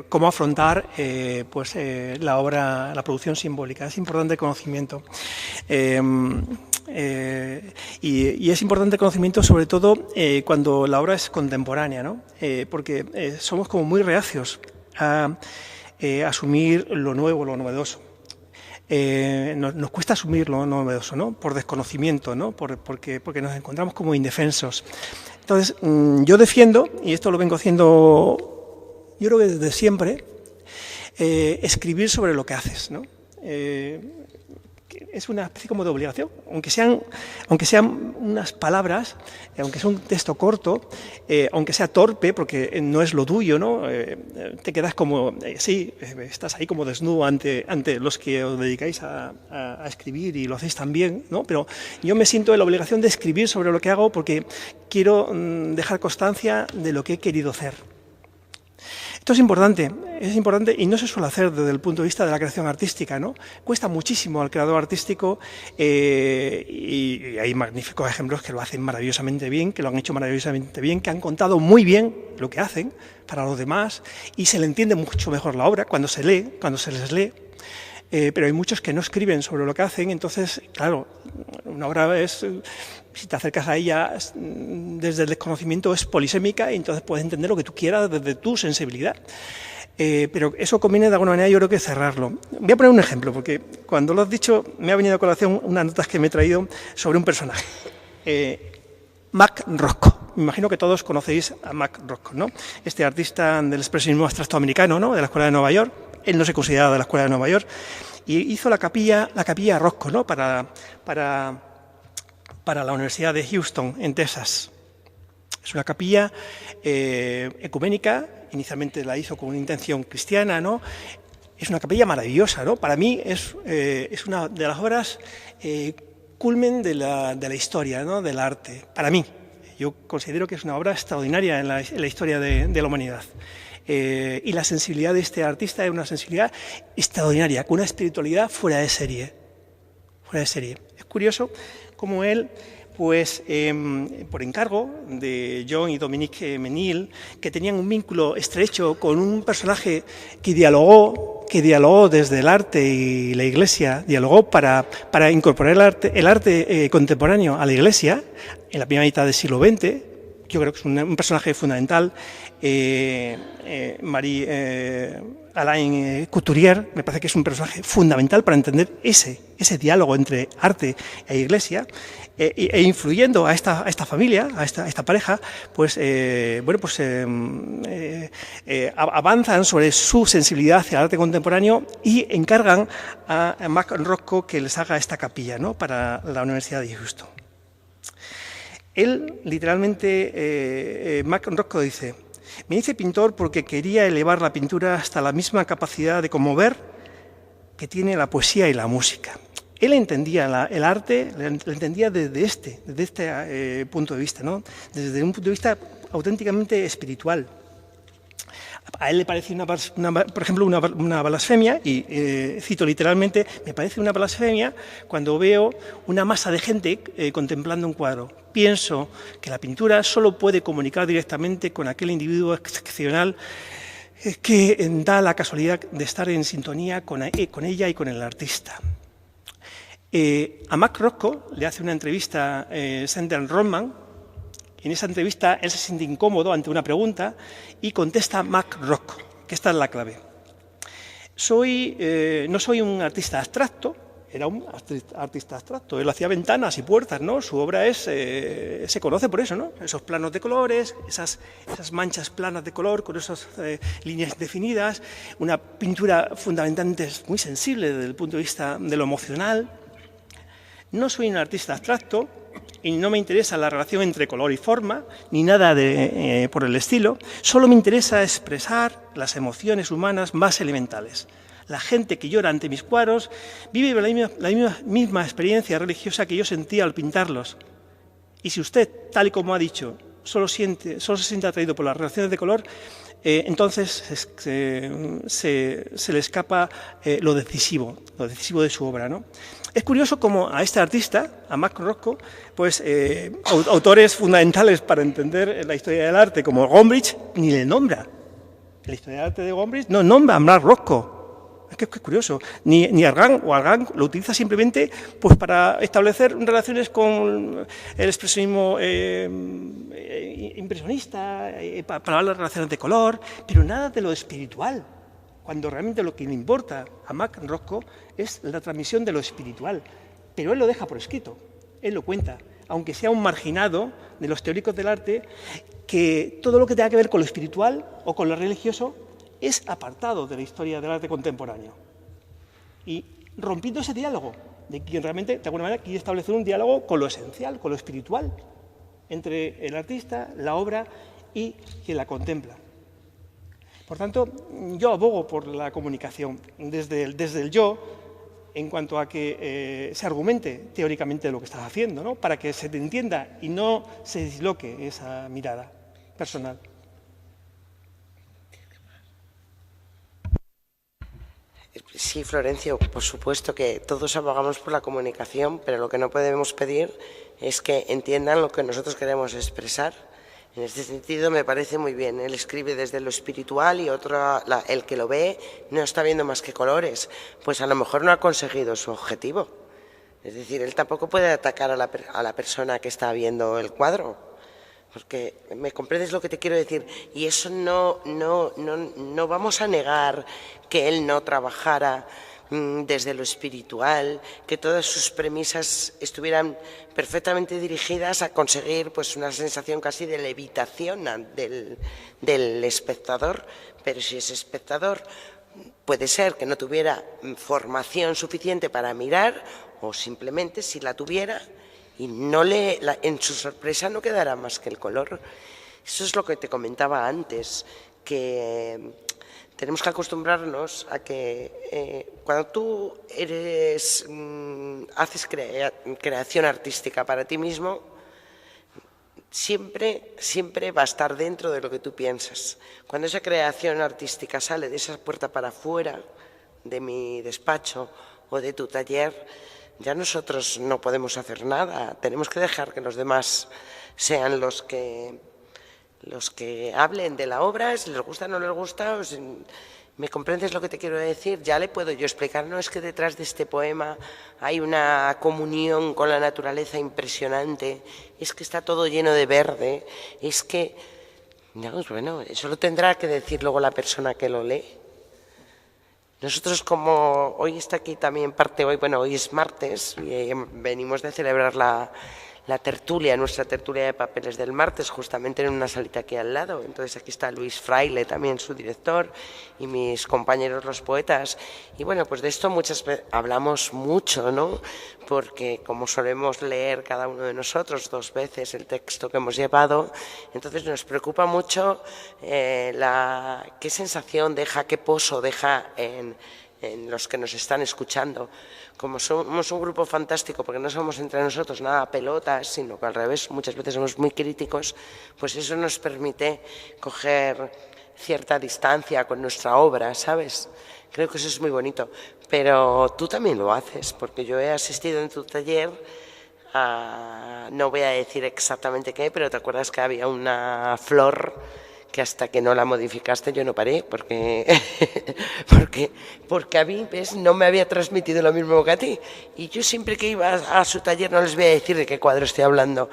cómo afrontar la obra, la producción simbólica. Es importante el conocimiento. Y es importante el conocimiento sobre todo cuando la obra es contemporánea, ¿no? Porque somos como muy reacios a asumir lo nuevo, lo novedoso. Nos cuesta asumir lo novedoso, ¿no? Por desconocimiento, ¿no? Porque nos encontramos como indefensos. Entonces, yo defiendo, y esto lo vengo haciendo yo creo que desde siempre, escribir sobre lo que haces, ¿no? Es una especie como de obligación, aunque sean unas palabras, aunque sea un texto corto, aunque sea torpe, porque no es lo tuyo, ¿no? Te quedas como, estás ahí como desnudo ante los que os dedicáis a escribir y lo hacéis tan bien, ¿no? Pero yo me siento en la obligación de escribir sobre lo que hago porque quiero dejar constancia de lo que he querido hacer. Esto es importante y no se suele hacer desde el punto de vista de la creación artística, ¿no? Cuesta muchísimo al creador artístico y hay magníficos ejemplos que lo hacen maravillosamente bien, que lo han hecho maravillosamente bien, que han contado muy bien lo que hacen para los demás y se le entiende mucho mejor la obra cuando se les lee. Pero hay muchos que no escriben sobre lo que hacen, entonces, claro, una obra si te acercas a ella desde el desconocimiento es polisémica y entonces puedes entender lo que tú quieras desde tu sensibilidad. Pero eso conviene de alguna manera, yo creo que cerrarlo. Voy a poner un ejemplo, porque cuando lo has dicho me ha venido a colación unas notas que me he traído sobre un personaje. Mark Rothko. Me imagino que todos conocéis a Mark Rothko, ¿no? Este artista del expresionismo abstracto americano, ¿no? De la Escuela de Nueva York. Él no se consideraba de la Escuela de Nueva York y hizo la capilla Rothko, ¿no? Para la Universidad de Houston, en Texas. Es una capilla ecuménica, inicialmente la hizo con una intención cristiana, ¿no? Es una capilla maravillosa, ¿no? Para mí es una de las obras culmen de la historia, ¿no? Del arte. Para mí, yo considero que es una obra extraordinaria en la historia de la humanidad. Y la sensibilidad de este artista es una sensibilidad extraordinaria, con una espiritualidad fuera de serie. Es curioso cómo él, pues, por encargo de John y Dominique Menil, que tenían un vínculo estrecho con un personaje que dialogó desde el arte y la Iglesia, dialogó para incorporar el arte contemporáneo a la Iglesia en la primera mitad del siglo XX. Yo creo que es un personaje fundamental. Alain Couturier me parece que es un personaje fundamental para entender ese diálogo entre arte e Iglesia e influyendo a esta familia, a esta pareja, pues avanzan sobre su sensibilidad hacia el arte contemporáneo y encargan a Mark Rothko que les haga esta capilla, ¿no? Para la Universidad de Houston. Él, literalmente, Mark Rothko dice: me hice pintor porque quería elevar la pintura hasta la misma capacidad de conmover que tiene la poesía y la música. Él entendía el arte, lo entendía desde este punto de vista, ¿no? Desde un punto de vista auténticamente espiritual. A él le parece, por ejemplo, una blasfemia, y cito literalmente, me parece una blasfemia cuando veo una masa de gente contemplando un cuadro. Pienso que la pintura solo puede comunicar directamente con aquel individuo excepcional es que da la casualidad de estar en sintonía con ella y con el artista. A Mark Rothko le hace una entrevista Sandel Rothman. En esa entrevista él se siente incómodo ante una pregunta y contesta Mark Rothko, que esta es la clave. No soy un artista abstracto, era un artista abstracto. Él hacía ventanas y puertas, ¿no? Su obra se conoce por eso, ¿no? Esos planos de colores, esas manchas planas de color con esas líneas definidas, una pintura fundamentalmente muy sensible desde el punto de vista de lo emocional. No soy un artista abstracto y no me interesa la relación entre color y forma, ni nada por el estilo. Solo me interesa expresar las emociones humanas más elementales. La gente que llora ante mis cuadros vive la misma experiencia religiosa que yo sentía al pintarlos. Y si usted, tal y como ha dicho, solo se siente atraído por las relaciones de color, entonces se le escapa lo decisivo de su obra, ¿no? Es curioso cómo a este artista, a Mark Rothko, pues autores fundamentales para entender la historia del arte, como Gombrich, ni le nombra. En la historia del arte de Gombrich no nombra a Mark Rothko. Es que es curioso. Ni Argand lo utiliza simplemente pues, para establecer relaciones con el expresionismo impresionista, para hablar de las relaciones de color, pero nada de lo espiritual. Cuando realmente lo que le importa a Mark Rothko es la transmisión de lo espiritual. Pero él lo deja por escrito, él lo cuenta, aunque sea un marginado de los teóricos del arte, que todo lo que tenga que ver con lo espiritual o con lo religioso es apartado de la historia del arte contemporáneo. Y rompiendo ese diálogo, de quien realmente, de alguna manera, quiere establecer un diálogo con lo esencial, con lo espiritual, entre el artista, la obra y quien la contempla. Por tanto, yo abogo por la comunicación desde el yo, en cuanto a que se argumente teóricamente lo que estás haciendo, ¿no? Para que se te entienda y no se disloque esa mirada personal. Sí, Florencio, por supuesto que todos abogamos por la comunicación, pero lo que no podemos pedir es que entiendan lo que nosotros queremos expresar. En este sentido me parece muy bien. Él escribe desde lo espiritual y el que lo ve no está viendo más que colores. Pues a lo mejor no ha conseguido su objetivo. Es decir, él tampoco puede atacar a la persona que está viendo el cuadro. Porque me comprendes lo que te quiero decir. Y eso no vamos a negar que él no trabajara desde lo espiritual, que todas sus premisas estuvieran perfectamente dirigidas a conseguir pues una sensación casi de levitación del espectador, pero si ese espectador puede ser que no tuviera formación suficiente para mirar, o simplemente si la tuviera y en su sorpresa no quedará más que el color. Eso es lo que te comentaba antes, que tenemos que acostumbrarnos a que cuando tú haces creación artística para ti mismo, siempre va a estar dentro de lo que tú piensas. Cuando esa creación artística sale de esa puerta para afuera, de mi despacho o de tu taller, ya nosotros no podemos hacer nada. Tenemos que dejar que los demás sean los que hablen de la obra, si les gusta o no les gusta. ¿Me comprendes lo que te quiero decir? Ya le puedo yo explicar. No es que detrás de este poema hay una comunión con la naturaleza impresionante, es que está todo lleno de verde, es que, bueno, eso lo tendrá que decir luego la persona que lo lee. Nosotros, como hoy está aquí también hoy es martes y venimos de celebrar la tertulia, nuestra tertulia de papeles del martes, justamente en una salita aquí al lado. Entonces aquí está Luis Fraile, también su director, y mis compañeros los poetas. Y bueno, pues de esto muchas veces hablamos mucho, ¿no? Porque como solemos leer cada uno de nosotros 2 veces el texto que hemos llevado, entonces nos preocupa mucho qué sensación deja, qué pozo deja en los que nos están escuchando. Como somos un grupo fantástico, porque no somos entre nosotros nada pelotas, sino que al revés, muchas veces somos muy críticos, pues eso nos permite coger cierta distancia con nuestra obra, ¿sabes? Creo que eso es muy bonito. Pero tú también lo haces, porque yo he asistido en tu taller no voy a decir exactamente qué, pero te acuerdas que había una flor que hasta que no la modificaste yo no paré, porque a mí, ¿ves?, no me había transmitido lo mismo que a ti. Y yo siempre que iba a su taller, no les voy a decir de qué cuadro estoy hablando,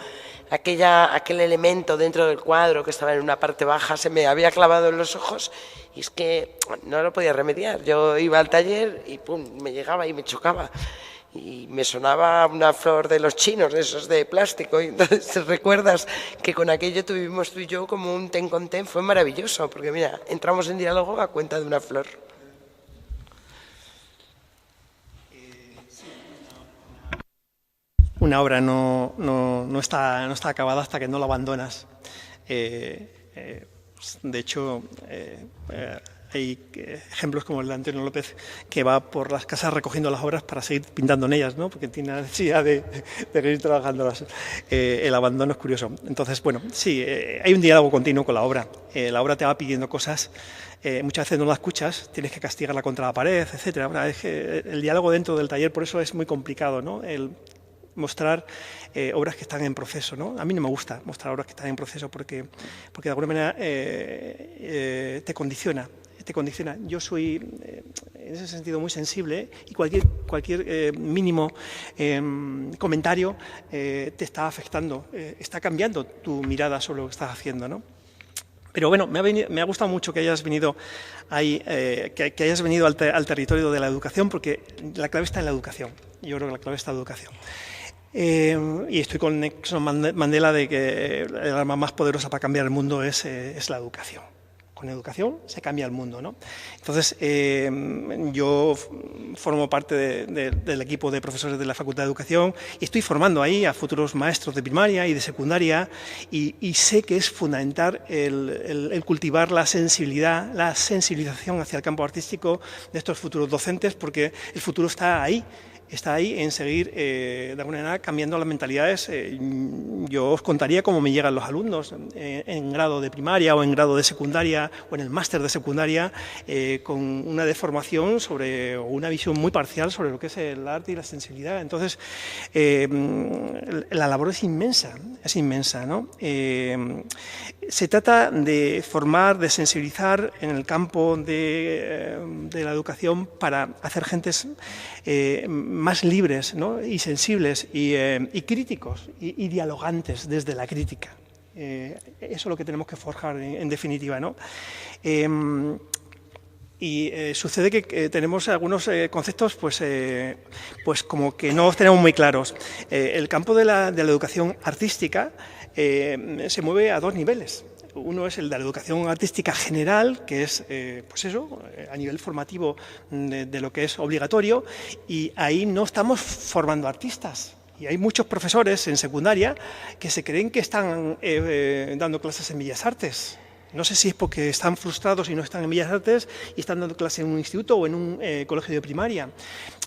aquel elemento dentro del cuadro que estaba en una parte baja se me había clavado en los ojos y es que no lo podía remediar. Yo iba al taller y pum, me llegaba y me chocaba. Y me sonaba una flor de los chinos, esos de plástico. Y entonces te recuerdas que con aquello tuvimos tú y yo como un ten con ten. Fue maravilloso, porque mira, entramos en diálogo a cuenta de una flor. Una obra no está acabada hasta que no la abandonas. De hecho, hay ejemplos como el de Antonio López, que va por las casas recogiendo las obras para seguir pintando en ellas, ¿no? Porque tiene la necesidad de seguir trabajándolas. El abandono es curioso. Entonces, bueno, sí, hay un diálogo continuo con la obra. La obra te va pidiendo cosas, muchas veces no la escuchas, tienes que castigarla contra la pared, etc. Bueno, es que el diálogo dentro del taller, por eso es muy complicado, ¿no? El mostrar obras que están en proceso, ¿no? A mí no me gusta mostrar obras que están en proceso porque de alguna manera te condiciona. Yo soy, en ese sentido, muy sensible y cualquier mínimo comentario te está afectando, está cambiando tu mirada sobre lo que estás haciendo, ¿no? Pero bueno, me ha gustado mucho que hayas venido ahí, que hayas venido al territorio de la educación, porque la clave está en la educación. Yo creo que la clave está en la educación. Y estoy con Nelson Mandela de que el arma más poderosa para cambiar el mundo es la educación. Con educación se cambia el mundo, ¿no? Entonces, yo formo parte del equipo de profesores de la Facultad de Educación y estoy formando ahí a futuros maestros de primaria y de secundaria y sé que es fundamental el cultivar la sensibilización hacia el campo artístico de estos futuros docentes, porque el futuro está ahí en seguir, de alguna manera, cambiando las mentalidades. Yo os contaría cómo me llegan los alumnos en grado de primaria o en grado de secundaria o en el máster de secundaria con una deformación o una visión muy parcial sobre lo que es el arte y la sensibilidad. Entonces, la labor es inmensa, ¿no? Se trata de formar, de sensibilizar en el campo de la educación para hacer gentes más libres, ¿no? Y sensibles y críticos y dialogantes desde la crítica. Eso es lo que tenemos que forjar en definitiva, ¿no? Sucede que tenemos algunos conceptos pues como que no los tenemos muy claros. El campo de la educación artística se mueve a dos niveles. Uno es el de la educación artística general, que es, pues eso, a nivel formativo de lo que es obligatorio, y ahí no estamos formando artistas. Y hay muchos profesores en secundaria que se creen que están dando clases en Bellas Artes. No sé si es porque están frustrados y no están en Bellas Artes y están dando clases en un instituto o en un colegio de primaria.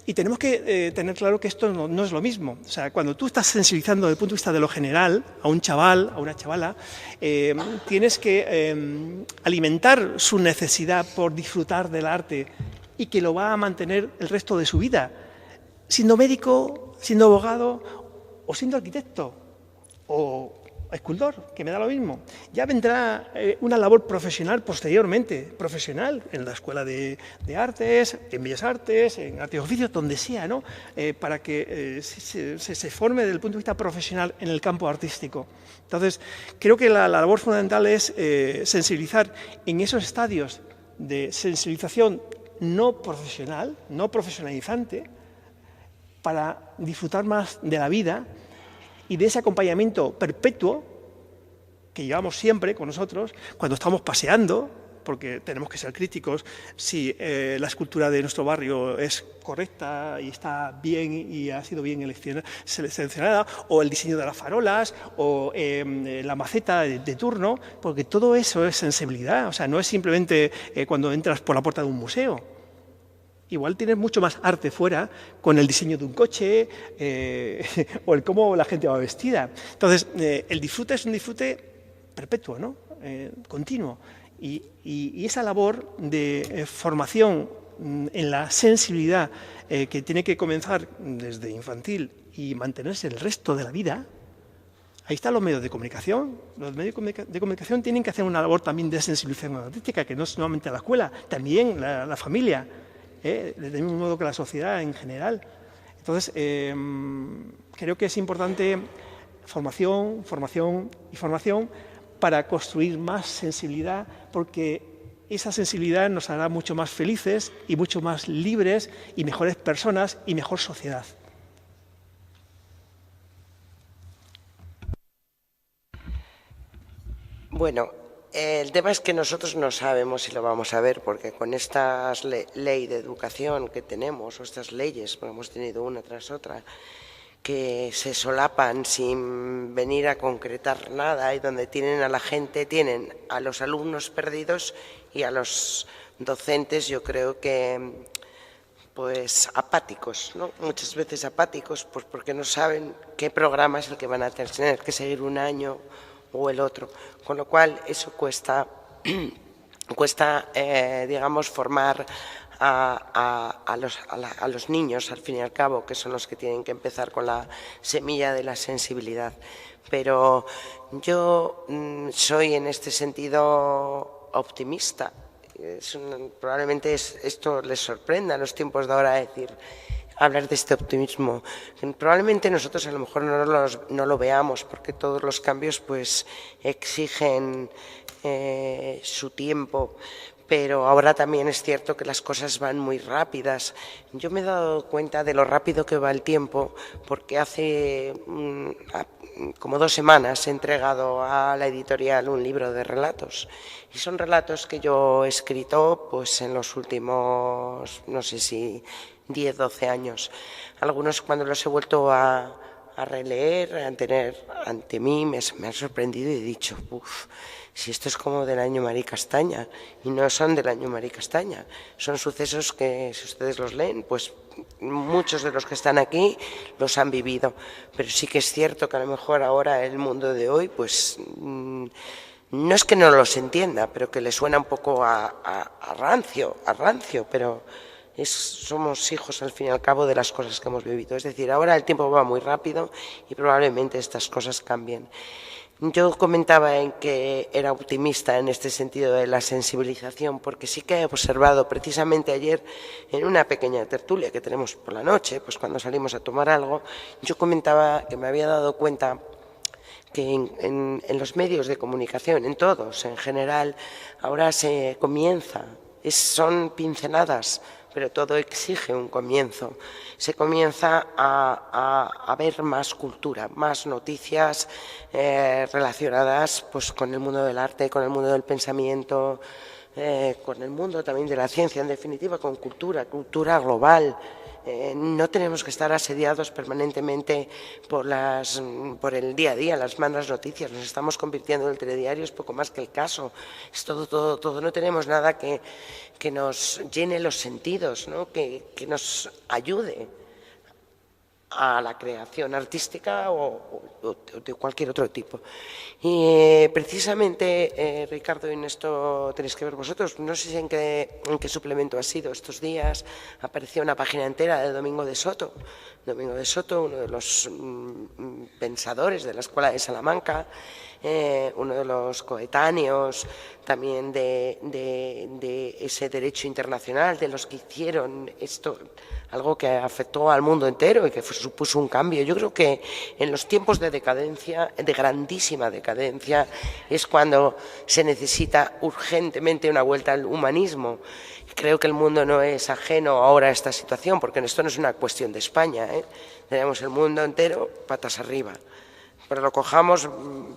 Y tenemos que tener claro que esto no es lo mismo. O sea, cuando tú estás sensibilizando desde el punto de vista de lo general a un chaval, a una chavala, tienes que alimentar su necesidad por disfrutar del arte y que lo va a mantener el resto de su vida, siendo médico, siendo abogado o siendo arquitecto o escultor, que me da lo mismo. Ya vendrá una labor profesional posteriormente, profesional en la Escuela de Artes, en Bellas Artes, en Artes y Oficios, donde sea, ¿no? Para que se forme desde el punto de vista profesional en el campo artístico. Entonces, creo que la labor fundamental es sensibilizar en esos estadios de sensibilización no profesional, no profesionalizante, para disfrutar más de la vida y de ese acompañamiento perpetuo que llevamos siempre con nosotros cuando estamos paseando, porque tenemos que ser críticos si la escultura de nuestro barrio es correcta y está bien y ha sido bien seleccionada, o el diseño de las farolas, o la maceta de turno, porque todo eso es sensibilidad. O sea, no es simplemente cuando entras por la puerta de un museo. Igual tienes mucho más arte fuera con el diseño de un coche o el cómo la gente va vestida. Entonces, el disfrute es un disfrute perpetuo, ¿no? Continuo. Y esa labor de formación en la sensibilidad que tiene que comenzar desde infantil y mantenerse el resto de la vida, Ahí están los medios de comunicación. Los medios de comunicación tienen que hacer una labor también de sensibilización artística, que no es solamente la escuela, también la familia, del mismo modo que la sociedad en general. Entonces, creo que es importante formación, formación y formación para construir más sensibilidad, porque esa sensibilidad nos hará mucho más felices y mucho más libres y mejores personas y mejor sociedad. Bueno, el tema es que nosotros no sabemos si lo vamos a ver, porque con esta ley de educación que tenemos, o estas leyes, porque hemos tenido una tras otra, que se solapan sin venir a concretar nada, y donde tienen a la gente, tienen a los alumnos perdidos y a los docentes, yo creo que pues apáticos, ¿no? Muchas veces apáticos, pues porque no saben qué programa es el que van a tener que seguir un año o el otro, con lo cual eso cuesta, digamos, formar a los niños, al fin y al cabo, que son los que tienen que empezar con la semilla de la sensibilidad. Pero yo soy en este sentido optimista. Probablemente esto les sorprenda en los tiempos de ahora hablar de este optimismo. Probablemente nosotros a lo mejor no lo veamos, porque todos los cambios pues exigen su tiempo, pero ahora también es cierto que las cosas van muy rápidas. Yo me he dado cuenta de lo rápido que va el tiempo, porque hace como 2 semanas he entregado a la editorial un libro de relatos, y son relatos que yo he escrito pues en los últimos, no sé si 10, 12 años. Algunos, cuando los he vuelto a releer, a tener ante mí, me han sorprendido y he dicho, si esto es como del año María Castaña, y no son del año María Castaña, son sucesos que, si ustedes los leen, pues muchos de los que están aquí los han vivido. Pero sí que es cierto que a lo mejor ahora el mundo de hoy, pues no es que no los entienda, pero que le suena un poco a rancio, pero somos hijos al fin y al cabo de las cosas que hemos vivido. Es decir, ahora el tiempo va muy rápido y probablemente estas cosas cambien. Yo comentaba en que era optimista en este sentido de la sensibilización, porque sí que he observado precisamente ayer en una pequeña tertulia que tenemos por la noche, pues cuando salimos a tomar algo, yo comentaba que me había dado cuenta que en los medios de comunicación, en todos en general, ahora se comienza, son pinceladas, pero todo exige un comienzo. Se comienza a ver más cultura, más noticias relacionadas pues, con el mundo del arte, con el mundo del pensamiento, con el mundo también de la ciencia, en definitiva, con cultura global. No tenemos que estar asediados permanentemente por el día a día, las malas noticias. Nos estamos convirtiendo en el telediario, es poco más que el caso. Es todo. No tenemos nada que nos llene los sentidos, ¿no? que nos ayude a la creación artística o de cualquier otro tipo. Y precisamente, Ricardo, y en esto tenéis que ver vosotros, no sé en qué suplemento ha sido estos días, apareció una página entera de Domingo de Soto. Domingo de Soto, uno de los pensadores de la Escuela de Salamanca, uno de los coetáneos también de ese derecho internacional, de los que hicieron esto, algo que afectó al mundo entero y que supuso un cambio. Yo creo que en los tiempos de decadencia, de grandísima decadencia, es cuando se necesita urgentemente una vuelta al humanismo. Creo que el mundo no es ajeno ahora a esta situación, porque esto no es una cuestión de España, Tenemos el mundo entero patas arriba. Pero lo cojamos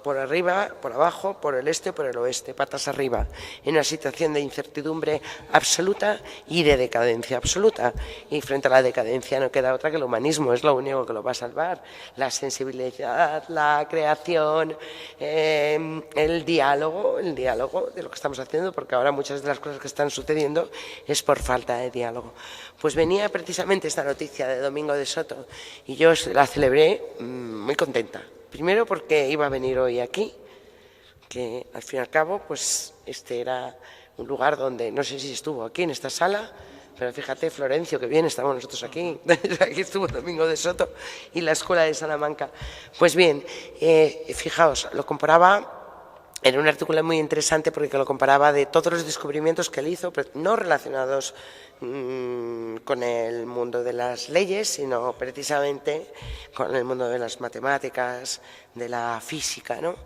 por arriba, por abajo, por el este, por el oeste, patas arriba, en una situación de incertidumbre absoluta y de decadencia absoluta. Y frente a la decadencia no queda otra que el humanismo, es lo único que lo va a salvar. La sensibilidad, la creación, el diálogo de lo que estamos haciendo, porque ahora muchas de las cosas que están sucediendo es por falta de diálogo. Pues venía precisamente esta noticia de Domingo de Soto y yo la celebré muy contenta. Primero porque iba a venir hoy aquí, que al fin y al cabo pues este era un lugar donde, no sé si estuvo aquí en esta sala, Pero fíjate, Florencio, que bien, estamos nosotros aquí. Aquí estuvo Domingo de Soto y la Escuela de Salamanca. Pues bien, fijaos, lo comparaba en un artículo muy interesante porque lo comparaba de todos los descubrimientos que él hizo, pero no relacionados con el mundo de las leyes, sino precisamente con el mundo de las matemáticas, de la física, ¿no?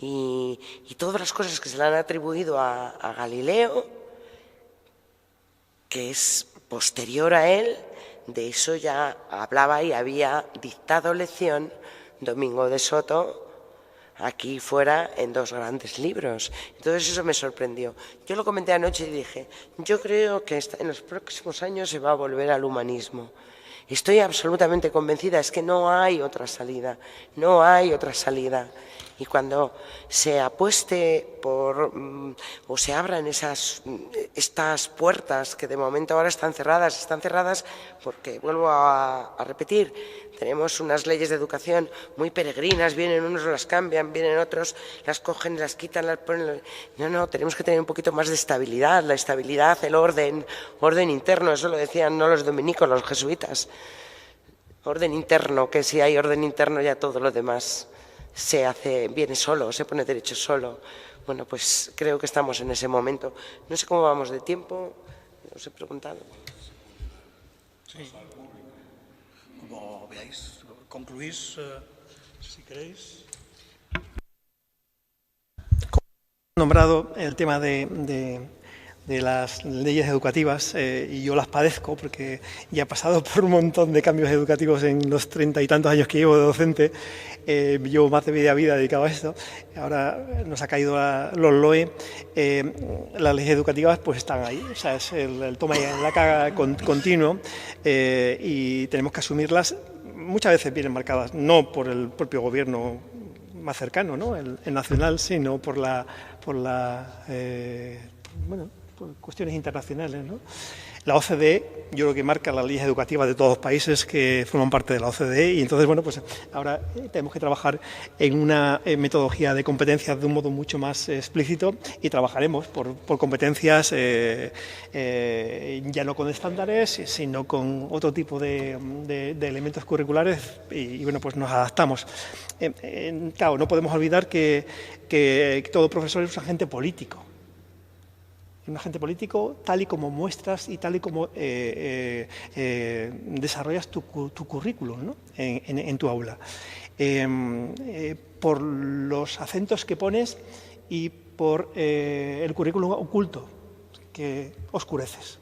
Y todas las cosas que se le han atribuido a Galileo, que es posterior a él, de eso ya hablaba y había dictado lección Domingo de Soto aquí fuera en 2 grandes libros. Entonces eso me sorprendió. Yo lo comenté anoche y dije, yo creo que en los próximos años se va a volver al humanismo. Estoy absolutamente convencida, es que no hay otra salida, no hay otra salida. Y cuando se apueste por, o se abran estas puertas que de momento ahora están cerradas porque, vuelvo a repetir, tenemos unas leyes de educación muy peregrinas, vienen unos, las cambian, vienen otros, las cogen, las quitan, las ponen. No, tenemos que tener un poquito más de estabilidad, la estabilidad, el orden interno, eso lo decían no los dominicos, los jesuitas. Orden interno, que si hay orden interno ya todo lo demás viene solo, se pone derecho solo. Bueno, pues creo que estamos en ese momento. No sé cómo vamos de tiempo, os he preguntado. Sí. Como veáis, concluís, si queréis. Nombrado el tema de las leyes educativas y yo las padezco porque ya he pasado por un montón de cambios educativos en los 30 y tantos años que llevo de docente. Llevo más de media vida dedicado a esto. Ahora nos ha caído los LOE. Las leyes educativas pues están ahí. O sea, es el toma y la caga continuo y tenemos que asumirlas. Muchas veces vienen marcadas no por el propio gobierno más cercano, ¿no? el nacional, sino por cuestiones internacionales, ¿no? La OCDE, yo creo que marca las leyes educativas de todos los países que forman parte de la OCDE y entonces, bueno, pues ahora tenemos que trabajar en una metodología de competencias de un modo mucho más explícito y trabajaremos por competencias ya no con estándares, sino con otro tipo de elementos curriculares y, bueno, pues nos adaptamos. Claro, no podemos olvidar que todo profesor es un agente político. Un agente político tal y como muestras y tal y como desarrollas tu currículum, ¿no? en tu aula. Por los acentos que pones y por el currículum oculto que oscureces.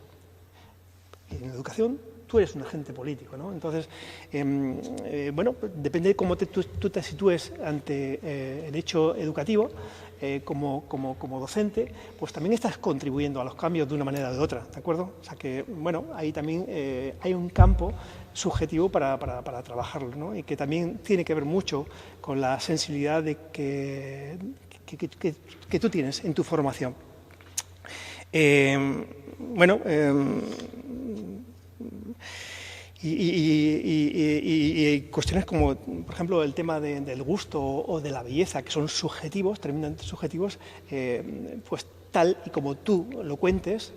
En educación tú eres un agente político, ¿no? Entonces, bueno, depende de cómo tú te sitúes ante el hecho educativo, como docente, pues también estás contribuyendo a los cambios de una manera o de otra, ¿de acuerdo? O sea que, bueno, ahí también hay un campo subjetivo para trabajarlo, ¿no? Y que también tiene que ver mucho con la sensibilidad que tú tienes en tu formación. Bueno, y cuestiones como, por ejemplo, el tema del gusto o de la belleza, que son subjetivos, tremendamente subjetivos, pues tal y como tú lo cuentes,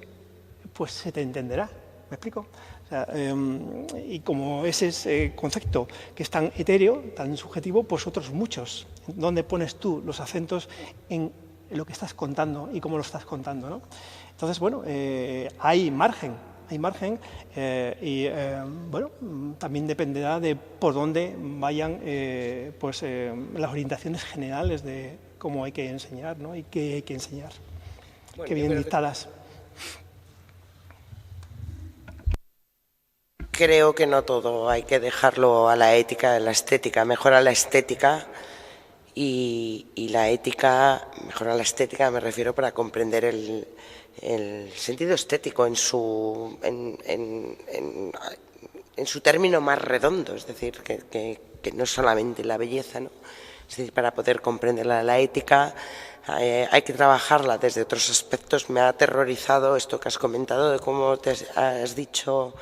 pues se te entenderá. ¿Me explico? O sea, y como ese concepto que es tan etéreo, tan subjetivo, pues otros muchos. ¿Dónde pones tú los acentos en lo que estás contando y cómo lo estás contando, ¿no? Entonces, bueno, hay margen y, bueno, también dependerá de por dónde vayan las orientaciones generales de cómo hay que enseñar, ¿no? Y qué hay que enseñar, bueno, que vienen dictadas. Creo que no todo hay que dejarlo a la ética, a la estética, mejora la estética y la ética, mejora la estética, me refiero para comprender el sentido estético en su término más redondo, es decir, que no es solamente la belleza, ¿no? Es decir, para poder comprender la ética hay que trabajarla desde otros aspectos. Me ha aterrorizado esto que has comentado de cómo te has dicho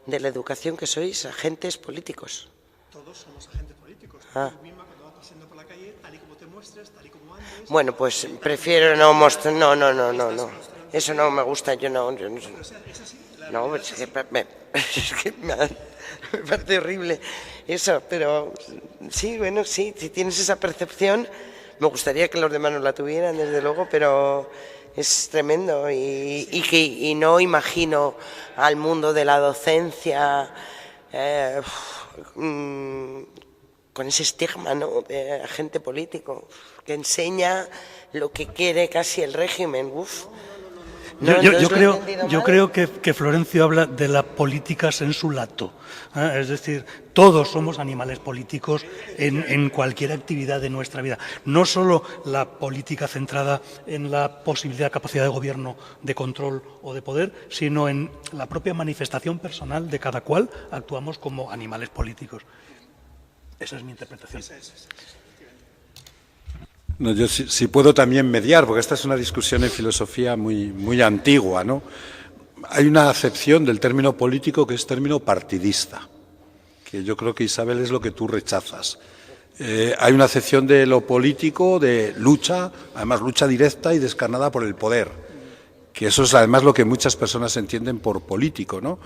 de la educación que sois agentes políticos. Todos somos agentes políticos. Tú misma cuando vas pasando por la calle, tal y como te muestres, tal y como andes. Bueno, pues prefiero no mostrar. No. Eso no me gusta, yo no. Pero, o sea, es así. No, es que me parece horrible eso, pero sí, bueno, sí, si tienes esa percepción, me gustaría que los demás no la tuvieran, desde luego, pero es tremendo y no imagino al mundo de la docencia con ese estigma, ¿no?, de agente político que enseña lo que quiere casi el régimen. Uf. Yo creo que Florencio habla de la política sensu lato, es decir, todos somos animales políticos en cualquier actividad de nuestra vida, no solo la política centrada en la posibilidad, capacidad de gobierno, de control o de poder, sino en la propia manifestación personal de cada cual actuamos como animales políticos. Esa es mi interpretación. No, yo sí puedo también mediar, porque esta es una discusión en filosofía muy antigua, ¿no? Hay una acepción del término político que es término partidista, que yo creo que, Isabel, es lo que tú rechazas. Hay una acepción de lo político, de lucha, además lucha directa y descarnada por el poder, que eso es además lo que muchas personas entienden por político, ¿no?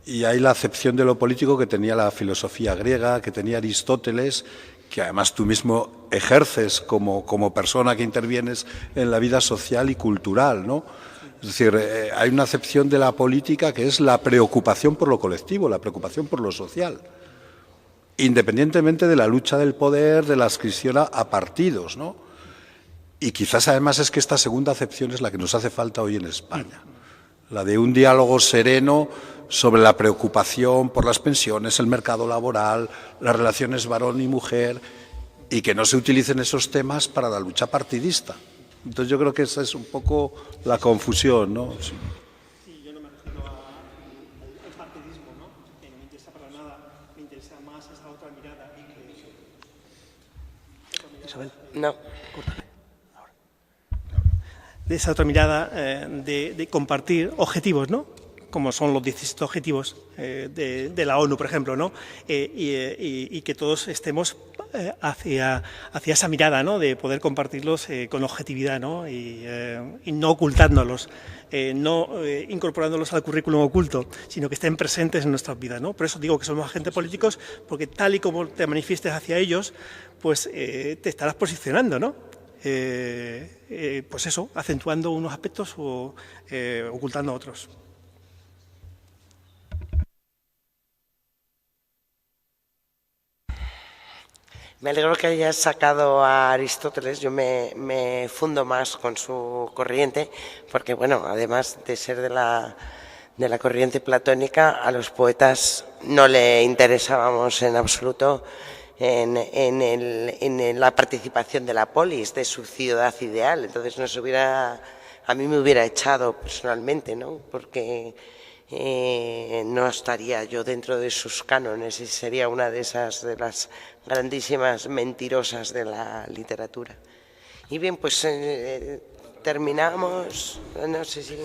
Y hay la acepción de lo político que tenía la filosofía griega, que tenía Aristóteles, que además tú mismo ejerces como persona que intervienes en la vida social y cultural, ¿no? Es decir, hay una acepción de la política que es la preocupación por lo colectivo, la preocupación por lo social, independientemente de la lucha del poder, de la adscripción a partidos, ¿no? Y quizás además es que esta segunda acepción es la que nos hace falta hoy en España, la de un diálogo sereno sobre la preocupación por las pensiones, el mercado laboral, las relaciones varón y mujer, y que no se utilicen esos temas para la lucha partidista. Entonces yo creo que esa es un poco la confusión, ¿no? Sí. Sí, yo no me refiero al partidismo, ¿no? Que no me interesa para nada, me interesa más esa otra mirada. Isabel. No. De esa otra mirada de compartir objetivos, ¿no?, como son los 17 objetivos de la ONU, por ejemplo, ¿no? Y que todos estemos hacia esa mirada, ¿no?, de poder compartirlos con objetividad, ¿no?, y no ocultándolos, no incorporándolos al currículum oculto, sino que estén presentes en nuestras vidas, ¿no? Por eso digo que somos agentes políticos, porque tal y como te manifiestes hacia ellos, pues te estarás posicionando, ¿no? Pues eso, acentuando unos aspectos o ocultando otros. Me alegro que hayas sacado a Aristóteles. Yo me fundo más con su corriente, porque, bueno, además de ser de la corriente platónica, a los poetas no le interesábamos en absoluto en la participación de la polis, de su ciudad ideal. Entonces a mí me hubiera echado personalmente, ¿no?, porque no estaría yo dentro de sus cánones y sería una de las grandísimas mentirosas de la literatura. Y bien, pues terminamos. No sé si...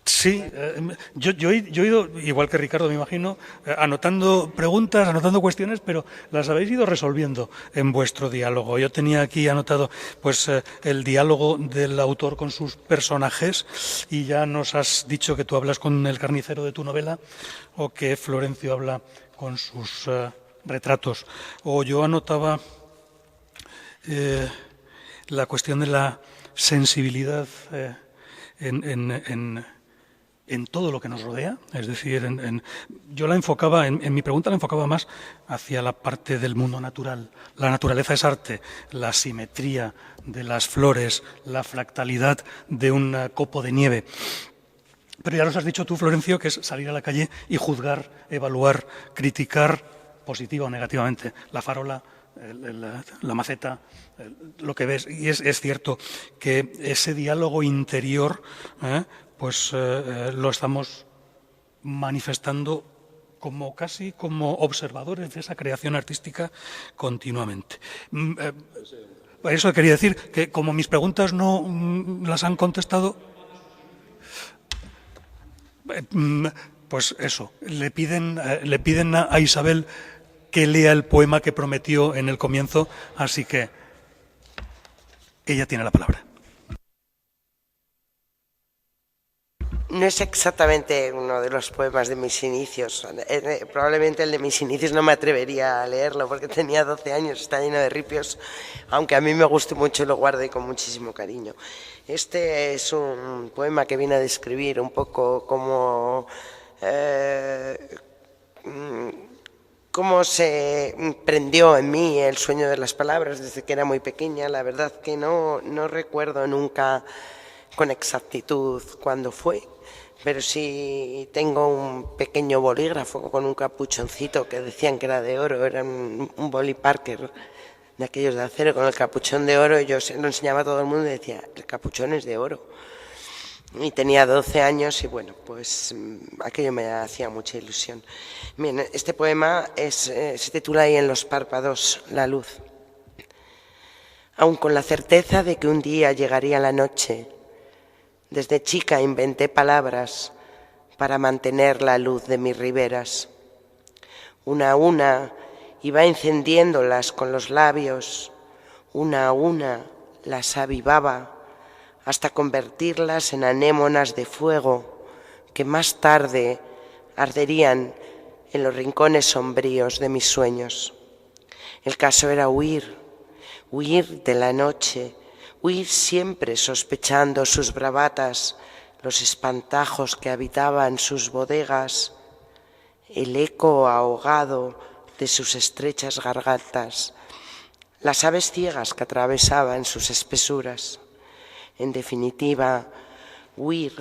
Sí, yo he ido, igual que Ricardo me imagino, anotando preguntas, anotando cuestiones, pero las habéis ido resolviendo en vuestro diálogo. Yo tenía aquí anotado pues el diálogo del autor con sus personajes, y ya nos has dicho que tú hablas con el carnicero de tu novela o que Florencio habla con sus retratos. O yo anotaba la cuestión de la sensibilidad en todo lo que nos rodea, es decir, yo la enfocaba, en mi pregunta la enfocaba más hacia la parte del mundo natural. La naturaleza es arte, la simetría de las flores, la fractalidad de un copo de nieve. Pero ya nos has dicho tú, Florencio, que es salir a la calle y juzgar, evaluar, criticar positiva o negativamente la farola, la maceta, lo que ves. Y es cierto que ese diálogo interior pues lo estamos manifestando casi como observadores de esa creación artística continuamente. Eso quería decir, que como mis preguntas no las han contestado, pues eso, le piden a Isabel que lea el poema que prometió en el comienzo, así que ella tiene la palabra. No es exactamente uno de los poemas de mis inicios. Probablemente el de mis inicios no me atrevería a leerlo porque tenía 12 años, está lleno de ripios, aunque a mí me guste mucho y lo guardé con muchísimo cariño. Este es un poema que viene a describir un poco cómo se prendió en mí el sueño de las palabras desde que era muy pequeña. La verdad que no recuerdo nunca con exactitud cuándo fue, pero sí tengo un pequeño bolígrafo con un capuchoncito que decían que era de oro, era un Bolly Parker de aquellos de acero con el capuchón de oro, y yo se lo enseñaba a todo el mundo y decía, el capuchón es de oro. Y tenía 12 años y bueno, pues aquello me hacía mucha ilusión. Bien, este poema se titula ahí en los párpados, La luz. Aun con la certeza de que un día llegaría la noche, desde chica inventé palabras para mantener la luz de mis riberas. Una a una iba encendiéndolas con los labios, una a una las avivaba hasta convertirlas en anémonas de fuego que más tarde arderían en los rincones sombríos de mis sueños. El caso era huir de la noche, huir siempre sospechando sus bravatas, los espantajos que habitaban sus bodegas, el eco ahogado de sus estrechas gargantas, las aves ciegas que atravesaban sus espesuras. En definitiva, huir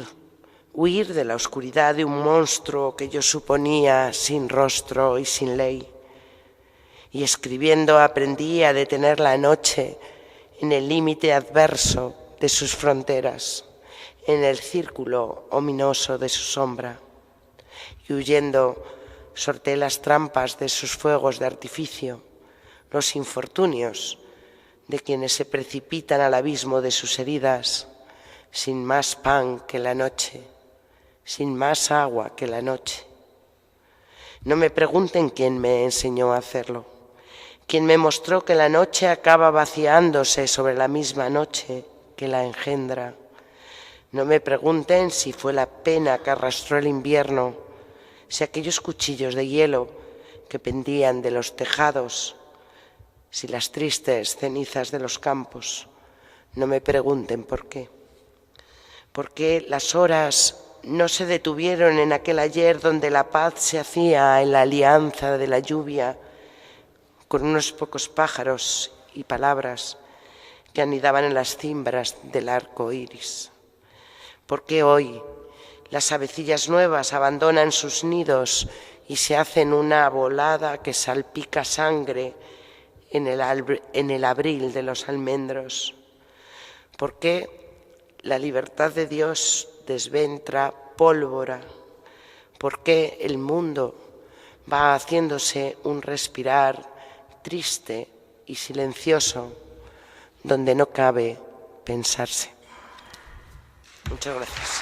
de la oscuridad de un monstruo que yo suponía sin rostro y sin ley. Y escribiendo aprendí a detener la noche en el límite adverso de sus fronteras, en el círculo ominoso de su sombra. Y huyendo sorteé las trampas de sus fuegos de artificio, los infortunios de quienes se precipitan al abismo de sus heridas, sin más pan que la noche, sin más agua que la noche. No me pregunten quién me enseñó a hacerlo, quién me mostró que la noche acaba vaciándose sobre la misma noche que la engendra. No me pregunten si fue la pena que arrastró el invierno, si aquellos cuchillos de hielo que pendían de los tejados, si las tristes cenizas de los campos. No me pregunten por qué. Porque las horas no se detuvieron en aquel ayer donde la paz se hacía en la alianza de la lluvia, con unos pocos pájaros y palabras que anidaban en las cimbras del arco iris. Porque hoy las avecillas nuevas abandonan sus nidos y se hacen una volada que salpica sangre en el abril de los almendros. Porque la libertad de Dios desventra pólvora. Porque el mundo va haciéndose un respirar triste y silencioso donde no cabe pensarse. Muchas gracias.